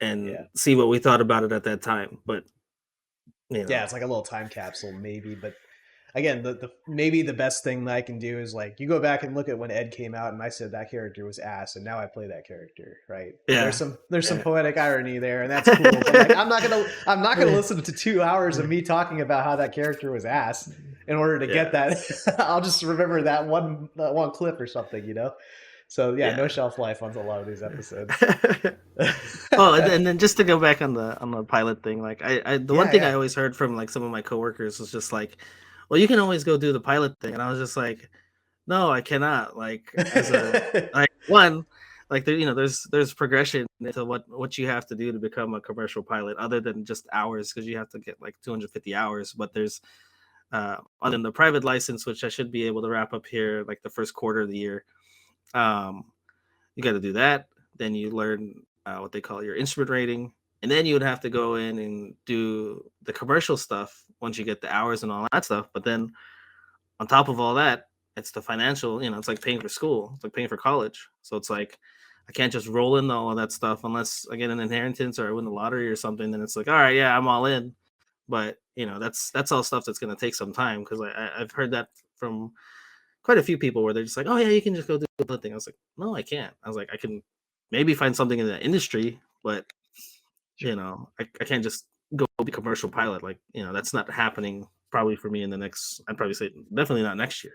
Yeah. and see what we thought about it at that time. But you Yeah, know, it's like a little time capsule maybe, but again, the maybe the best thing that I can do is like you go back and look at when Ed came out and I said that character was ass, and now I play that character, right? And there's yeah, some yeah. poetic irony there, and that's cool, but like I'm not gonna listen to 2 hours of me talking about how that character was ass in order to get Yeah, that. I'll just remember that one clip or something. So yeah, no yeah. shelf life on a lot of these episodes. Oh, and then just to go back on the pilot thing, like the one Yeah, thing I yeah. always heard from like some of my coworkers was just like, well, you can always go do the pilot thing, and I was just like, no, I cannot. Like as a like one, like there's progression into what you have to do to become a commercial pilot, other than just hours, because you have to get like 250 hours. But there's other than the private license, which I should be able to wrap up here like the first quarter of the year. Um, you got to do that. Then you learn what they call your instrument rating, and then you would have to go in and do the commercial stuff once you get the hours and all that stuff. But then on top of all that, it's the financial. It's like paying for school. It's like paying for college. So it's like I can't just roll into all of that stuff unless I get an inheritance or I win the lottery or something. Then it's like, all right, yeah, I'm all in. But that's all stuff that's going to take some time, because I've heard that from quite a few people where they're just like, oh yeah, you can just go do the thing. I was like, no, I can't. I was like, I can. maybe find something in the industry, but Sure. I can't just go be commercial pilot. Like, that's not happening probably for me in the next. I'd probably say definitely not next year.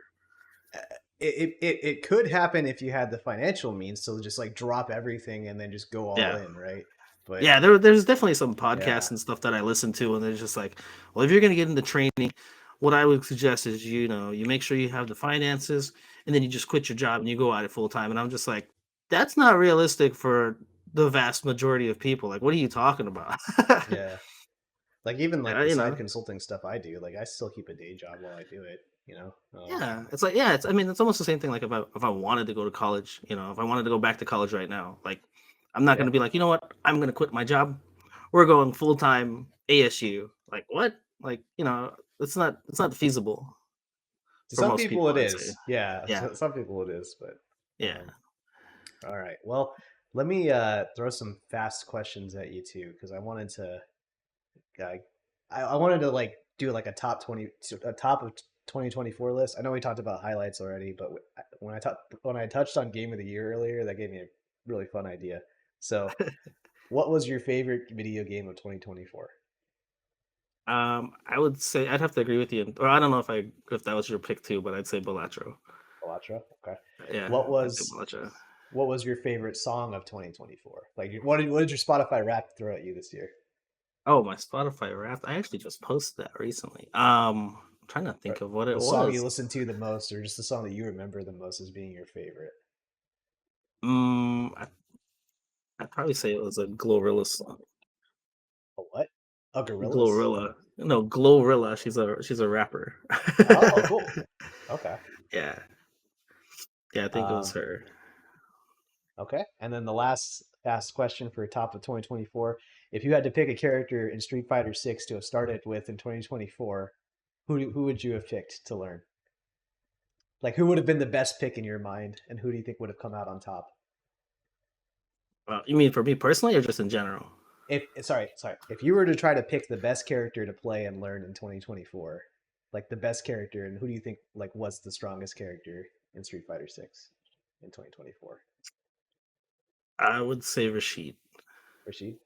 Uh, it could happen if you had the financial means to just like drop everything and then just go all Yeah, in, right? But yeah. There's definitely some yeah, podcasts and stuff that I listen to, and they're just like, well, if you're gonna get into training, what I would suggest is you make sure you have the finances, and then you just quit your job and you go at it full time. And I'm just like, that's not realistic for the vast majority of people. Like, what are you talking about? yeah. Like even like the You side know, consulting stuff I do, like I still keep a day job while I do it, you know? Yeah, it's like yeah, it's I mean it's almost the same thing like if I wanted to go to college, if I wanted to go back to college right now, like I'm not Yeah. gonna be like, you know what, I'm gonna quit my job. We're going full time ASU. Like what? Like, it's not feasible To for some most people people, it I'd say. is. Yeah, Yeah. to some people it is, but Yeah. um all right. Well, let me throw some fast questions at you too, because uh, I wanted to like do like a top of 2024 list. I know we talked about highlights already, but when I touched on game of the year earlier, that gave me a really fun idea. So, what was your favorite video game of 2024? I would say I'd have to agree with you. Or I don't know if that was your pick too, but I'd say Balatro. Alatra. Okay. Yeah, What I'd say was Balatro. what was your favorite song of 2024? Like, what did your Spotify Wrapped throw at you this year? Oh, my Spotify Wrapped. I actually just posted that recently. I'm trying to Or think of what it the song you was. listen to the most, or just the song that you remember the most as being your favorite? I'd probably say it was a Glorilla song. A what? A Gorillas? Glorilla. No, Glorilla. She's a rapper. Oh, cool. Okay. Yeah. Yeah, I think it was Um, her. okay. And then the last fast question for top of 2024. If you had to pick a character in Street Fighter 6 to have started with in 2024, who would you have picked to learn? Like who would have been the best pick in your mind, and who do you think would have come out on top? You mean for me personally or just in general? If sorry, if you were to try to pick the best character to play and learn in 2024, like the best character, and who do you think like was the strongest character in Street Fighter 6 in 2024? I would say Rashid. Rashid?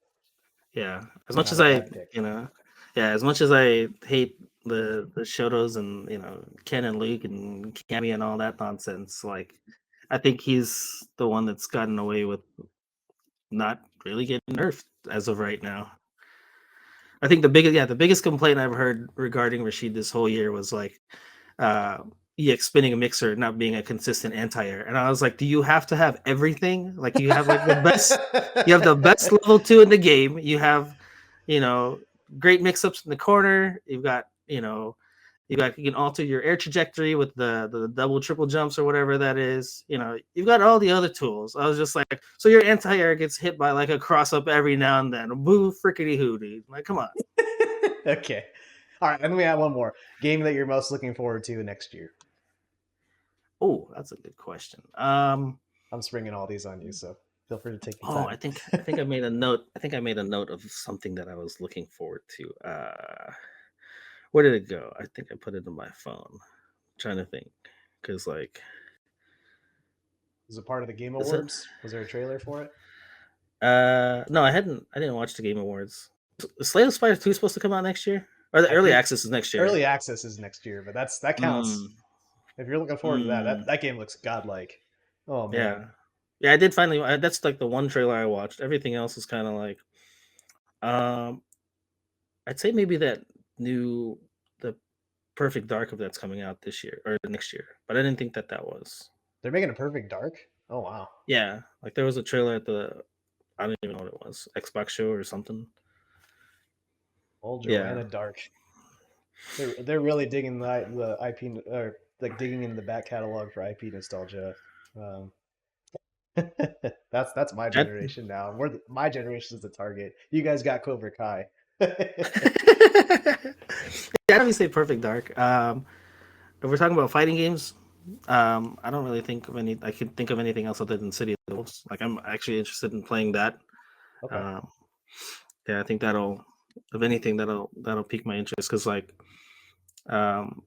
Yeah. As much Not as a I, bad pick. you know, yeah, as much as I hate the Shotos and Ken and Luke and Cammy and all that nonsense, like I think he's the one that's gotten away with not really getting nerfed as of right now. I think the biggest complaint I've heard regarding Rashid this whole year was like uh EX spinning a mixer not being a consistent anti-air. And I was like, do you have to have everything? Like you have the best level 2 in the game. You have, you know, great mix-ups in the corner. You can alter your air trajectory with the double triple jumps or whatever that is. You've got all the other tools. I was just like, so your anti-air gets hit by like a cross up every now and then. Boo frickety hoo, dude. Like, come on. Okay. All right, and then we have one more game that you're most looking forward to next year. Oh, that's a good question. I'm springing all these on you, so feel free to take your Oh, time. I think I made a note. I think I made a note of something that I was looking forward to. Where did it go? I think I put it in my phone. Trying to think, because like, Was it part of the Game is it? Awards? Was there a trailer for it? No, I hadn't. I didn't watch the Game Awards. Is Slay the Spire 2 supposed to come out next year, or the I early think access is next year? early access is next year, but that counts. Mm, If you're looking forward to that, mm, that game looks godlike. Oh man. yeah, yeah. I did finally. That's like the one trailer I watched. Everything else is kind of like, um, I'd say maybe that new the Perfect Dark of that's coming out this year or next year, but I didn't think that was. They're making a perfect dark? Oh wow. Yeah, like there was a trailer at the I don't even know what it was, Xbox show or something. Old Yeah. Joanna Dark. They're really digging the IP or like digging in the back catalog for IP nostalgia. Um, that's my That generation now. My generation is the target. You guys got Cobra Kai. Yeah, I'd say Perfect Dark. If we're talking about fighting games, I don't really think of any. I could think of anything else other than City of the Wolves. Like I'm actually interested in playing that. Okay. Um, yeah, I think if anything, that'll pique my interest because like um,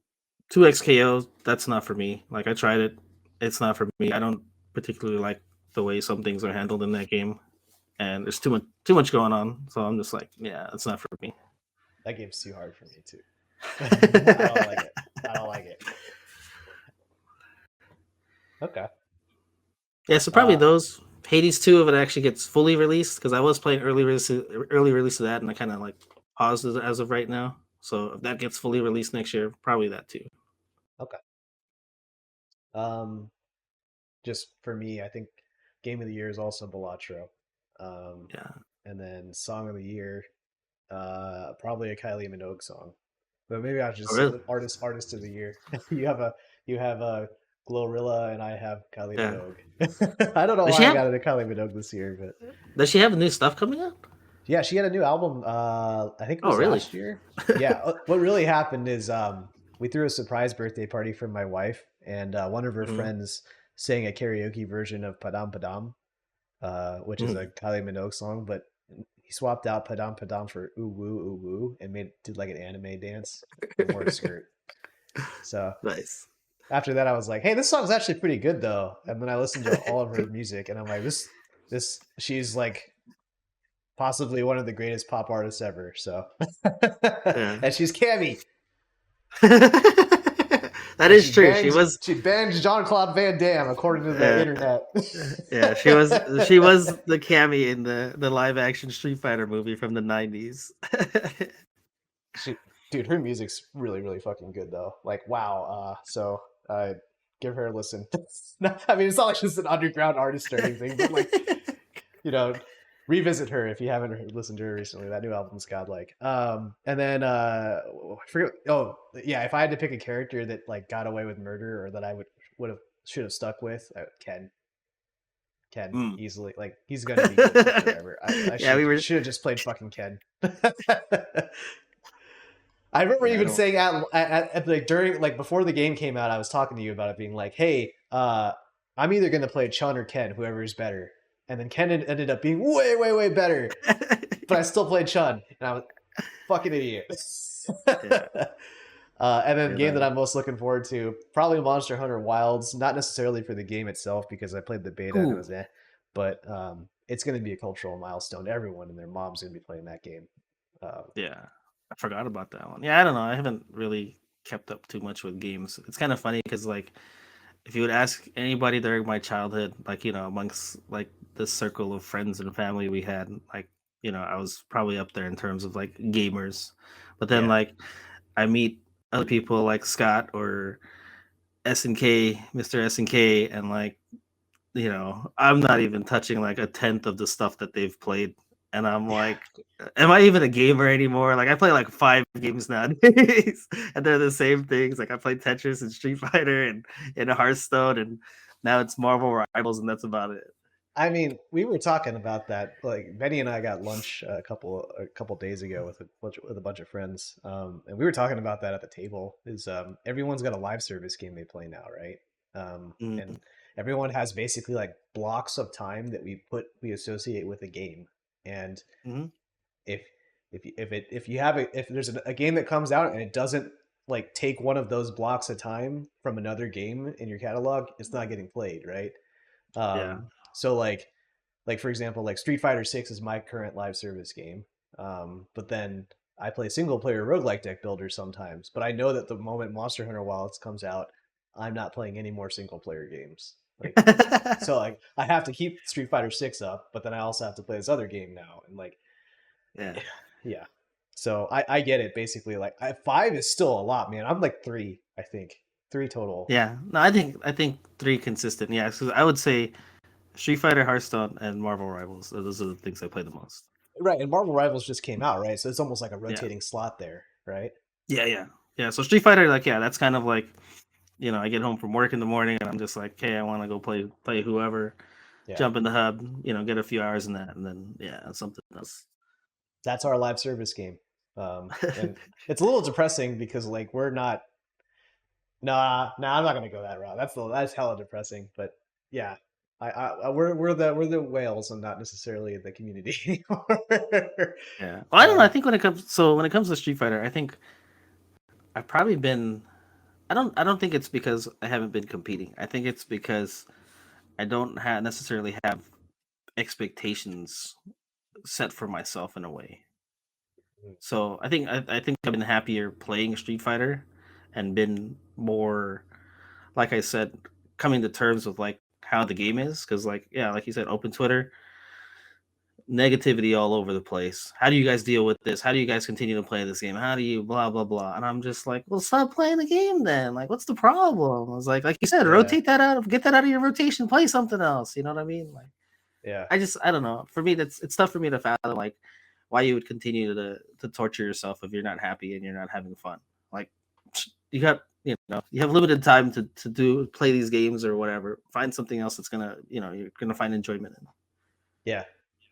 2XKO, that's not for me. Like I tried it, it's not for me. I don't particularly like the way some things are handled in that game, and there's too much going on. So I'm just like, yeah, it's not for me. That game's too hard for me too. I don't like it. I don't like it. Okay. Yeah, so probably Uh, those. Hades 2 if it actually gets fully released, because I was playing early release of that, and I kind of like paused it as of right now. So if that gets fully released next year, probably that too. okay. Um, just for me, I think game of the year is also Balatro. Um, Yeah. and then song of the year, probably a Kylie Minogue song. But maybe I should Oh, say really? artist of the year. You have a Glorilla and I have Kylie Yeah. Minogue. I don't know Does she why I have got into Kylie Minogue this year, but Does she have new stuff coming out? yeah, she had a new album. I think it Oh, was really? last year. Yeah. What really happened is we threw a surprise birthday party for my wife, and one of her Hmm. friends sang a karaoke version of Padam Padam, which is a Hmm. Kylie Minogue song, but he swapped out Padam Padam for Ooh Woo and did like an anime dance and wore a skirt. So Nice. after that, I was like, "Hey, this song's actually pretty good, though." And then I listened to all of her music, and I'm like, "This, she's like possibly one of the greatest pop artists ever." So, Yeah. and she's Cammy, That and is true. She was. she banged Jean Claude Van Damme, according to the Uh, internet. yeah, she was the Cammy in the live action Street Fighter movie from the 90s. she, dude, her music's really fucking good though. Like, wow. So, give her a listen. I mean, it's not like she's an underground artist or anything, but like, you know, revisit her if you haven't listened to her recently. That new album's godlike. And then I forget. Oh, yeah. If I had to pick a character that like got away with murder or that I would have should have stuck with, Ken Mm. easily. Like he's gonna be good for forever. I Yeah, we were. should have just played fucking Ken. I remember Yeah, I even don't. saying at like during like before the game came out, I was talking to you about it, being like, "Hey, I'm either gonna play Chun or Ken, whoever is better." And then Ken ended up being way better, but I still played Chun, and I was fucking idiot. Yeah, And then the yeah, game that I'm most looking forward to, probably Monster Hunter Wilds, not necessarily for the game itself because I played the beta and it Ooh, was but it's going to be a cultural milestone. Everyone and their mom's going to be playing that game. yeah. I forgot about that one. Yeah, I don't know. I haven't really kept up too much with games. It's kind of funny because like if you would ask anybody during my childhood, like amongst like this circle of friends and family we had, like I was probably up there in terms of like gamers. But then Yeah. like I meet other people like Scott or SNK, Mr. SNK, and like I'm not even touching like a tenth of the stuff that they've played. And I'm Yeah. like, am I even a gamer anymore? Like I play like 5 games nowadays, and they're the same things. Like I play Tetris and Street Fighter and Hearthstone, and now it's Marvel Rivals, and that's about it. I mean, we were talking about that. Like Benny and I got lunch a couple days ago with a bunch of friends, and we were talking about that at the table. Is everyone's got a live service game they play now, right? And Mm-hmm. everyone has basically like blocks of time that we associate with a game. And Mm-hmm. if if you have if there's a game that comes out and it doesn't like take one of those blocks of time from another game in your catalog, it's not getting played, right? Yeah. So like for example, like Street Fighter 6 is my current live service game. But then I play single player roguelike deck builder sometimes. But I know that the moment Monster Hunter Wilds comes out, I'm not playing any more single player games. Like so like I have to keep Street Fighter 6 up, but then I also have to play this other game now. And like Yeah. yeah. So I get it basically. Like five is still a lot, man. I'm like three, I think. Three total. Yeah. No, I think three consistent. Yeah. So I would say Street Fighter, Hearthstone, and Marvel Rivals. Those are the things I play the most. Right, and Marvel Rivals just came out, right? So it's almost like a Yeah. rotating slot there, right? Yeah. Yeah. Yeah. So Street Fighter, like, yeah, that's kind of like I get home from work in the morning and I'm just like, hey, I want to go play whoever, Yeah. jump in the hub, get a few hours in that, and then yeah, something else. That's our live service game. And it's a little depressing because like we're not I'm not gonna go that route. That's hella depressing. But yeah. We're the whales and not necessarily the community anymore. Yeah. Well, I don't know. I um, think when it comes to Street Fighter, I think I've probably been. I don't think it's because I haven't been competing. I think it's because I don't necessarily have expectations set for myself in a way. Mm. So I think I've been happier playing Street Fighter and been more, like I said, coming to terms with like how the game is, because like yeah, like you said, open Twitter, negativity all over the place. How do you guys deal with this? How do you guys continue to play this game? How do you blah blah blah? And I'm just like, well, stop playing the game then. Like, what's the problem? I was like you said, Yeah, rotate that out, get that out of your rotation, play something else. You know what I mean? Like, yeah, I don't know. For me, it's tough for me to fathom like why you would continue to torture yourself if you're not happy and you're not having fun. Like, you got you have limited time to do play these games or whatever. Find something else that's gonna you're gonna find enjoyment in. yeah.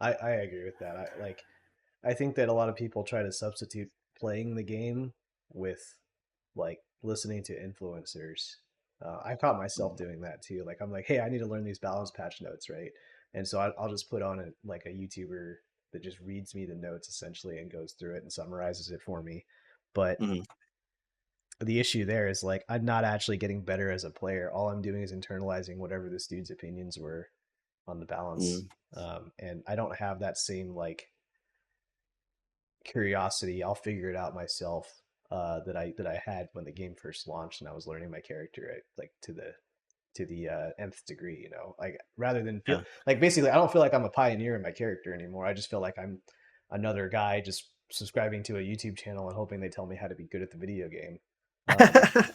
I agree with that. I think that a lot of people try to substitute playing the game with like listening to influencers. I caught myself doing that too. Like I'm like, hey, I need to learn these balance patch notes, right? And so I'll just put on like a YouTuber that just reads me the notes essentially and goes through it and summarizes it for me. But Mm-hmm. the issue there is like I'm not actually getting better as a player. All I'm doing is internalizing whatever this dude's opinions were on the balance. Mm-hmm. And I don't have that same like curiosity. I'll figure it out myself. That I had when the game first launched and I was learning my character at, like to the nth degree. You know, like rather than feel Yeah. like basically I don't feel like I'm a pioneer in my character anymore. I just feel like I'm another guy just subscribing to a YouTube channel and hoping they tell me how to be good at the video game. Um,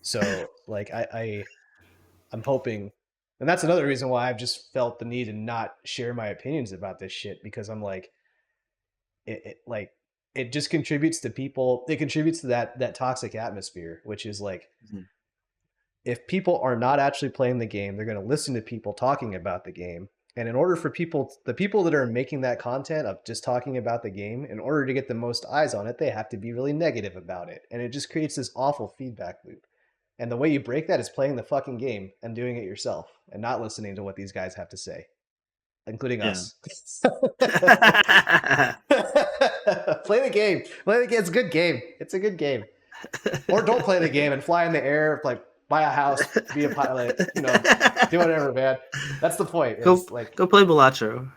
so like I'm hoping, and that's another reason why I've just felt the need to not share my opinions about this shit because I'm like like it just contributes to people. It contributes to that toxic atmosphere, which is like Mhm. if people are not actually playing the game, they're going to listen to people talking about the game. And in order for the people that are making that content of just talking about the game, in order to get the most eyes on it, they have to be really negative about it. And it just creates this awful feedback loop. And the way you break that is playing the fucking game and doing it yourself and not listening to what these guys have to say, including Yeah. us. Play the game. Play the game. It's a good game. It's a good game. Or don't play the game and fly in the air, like buy a house, be a pilot, do whatever, man. That's the point. go Is like go play Balatro.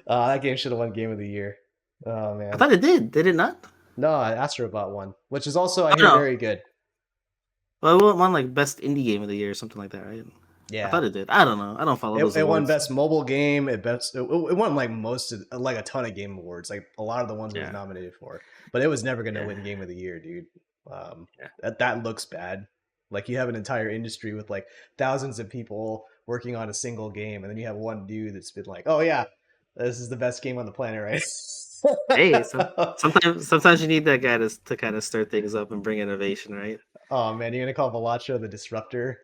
that game should have won Game of the Year. Oh I man. thought it did. Did it not? No, Astrobot won, which is also I Oh hear no. very good. Well, it won like best indie game of the year or something like that, right? I Yeah. thought it did. I don't know. I don't follow those It won awards. best mobile game. It won like like a ton of game awards, like a lot of the ones it was Yeah. nominated for. But it was never going to Yeah. win Game of the Year, dude. Yeah. That looks bad. Like you have an entire industry with like thousands of people working on a single game, and then you have one dude that's been like, "Oh yeah, this is the best game on the planet, Hey, right?" sometimes you need that guy to kind of stir things up and bring innovation, right? Oh man, you're gonna call Valacho the disruptor?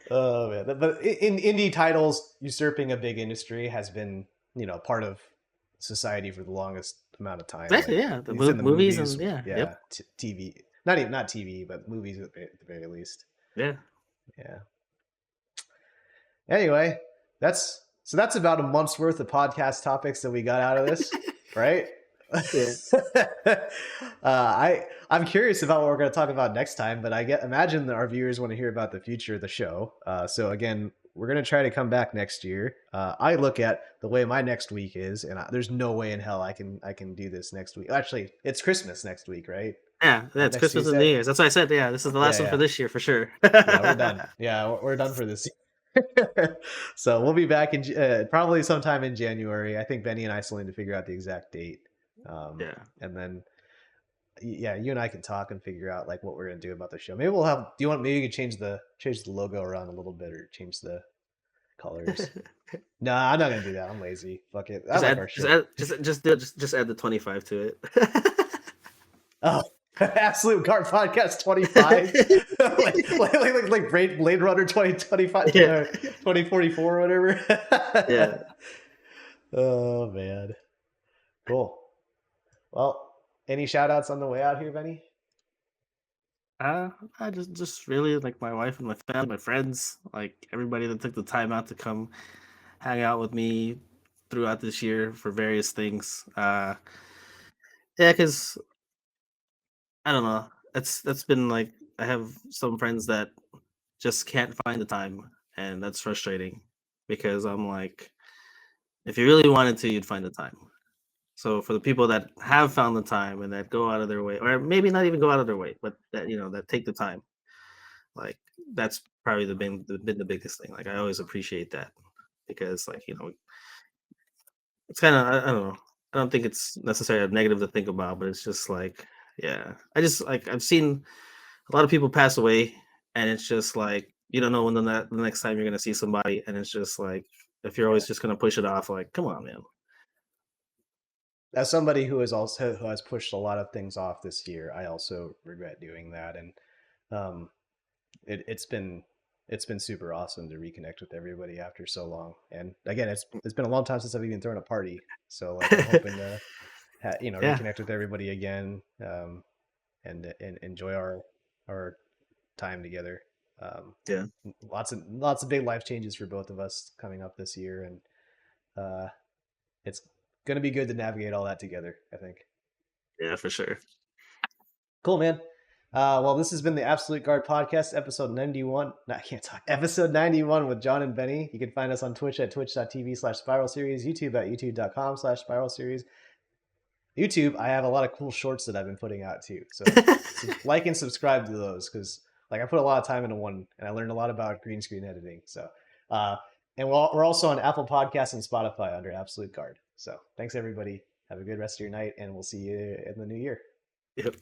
Oh man, but in indie titles, usurping a big industry has been part of society for the longest amount of time. Exactly. Like Yeah. The it's in the movies movies, and yeah. yeah, Yep. TV, not even not TV, but movies at the very least. Yeah. Yeah. Anyway, that's about a month's worth of podcast topics that we got out of this, right? Yeah. I'm curious about what we're going to talk about next time, but imagine that our viewers want to hear about the future of the show. So again, we're going to try to come back next year. I look at the way my next week is, and there's no way in hell I can do this next week. Actually, it's Christmas next week, right? Yeah. Yeah. It's Next Christmas and New Tuesday. Year's. That's why I said, yeah, this is the Yeah, last one for yeah, this year for sure. yeah. We're done. Yeah, we're done for this. So we'll be back in probably sometime in January. I think Benny and I still need to figure out the exact date, Yeah. and then yeah, you and I can talk and figure out like what we're gonna do about the show. Maybe we'll have. Do you want? Maybe you could change the logo around a little bit or change the colors. No, I'm not gonna do that. I'm lazy. Fuck it. I like our shit. Just add the 25 to it. Oh, Absolute Cart Podcast 25, like Blade Runner 2025, Yeah. 2044 or Yeah. whatever. Oh man, cool. Well, any shout outs on the way out here, Benny? I just really like my wife and my family, my friends, like everybody that took the time out to come hang out with me throughout this year for various things. Yeah, because I don't know. That's been like I have some friends that just can't find the time, and that's frustrating because I'm like, if you really wanted to, you'd find the time. So for the people that have found the time and that go out of their way, or maybe not even go out of their way, but that that take the time, like that's probably been the biggest thing. Like I always appreciate that because like it's kind of I don't know. I don't think it's necessarily a negative to think about, but it's just like yeah. I just like I've seen a lot of people pass away, and it's just like you don't know when the next time you're gonna see somebody, and it's just like if you're Yeah. always just gonna push it off, like come on, man. As somebody who has pushed a lot of things off this year, I also regret doing that, and um, it's been super awesome to reconnect with everybody after so long. And again, it's been a long time since I've even thrown a party, so like I'm hoping to Yeah, reconnect with everybody again, and enjoy our time together. Um, yeah, lots of big life changes for both of us coming up this year, and uh, it's going to be good to navigate all that together, I think. yeah, for sure. Cool, man. Well, this has been the Absolute Guard Podcast, episode 91. No, I can't talk. Episode 91 with Jon and Benny. You can find us on Twitch at twitch.tv/spiral series, YouTube at youtube.com/spiral series. YouTube, I have a lot of cool shorts that I've been putting out too. So like and subscribe to those because like I put a lot of time into one and I learned a lot about green screen editing. So, uh, and we're also on Apple Podcasts and Spotify under Absolute Guard. So thanks everybody. Have a good rest of your night and we'll see you in the new year. Yep.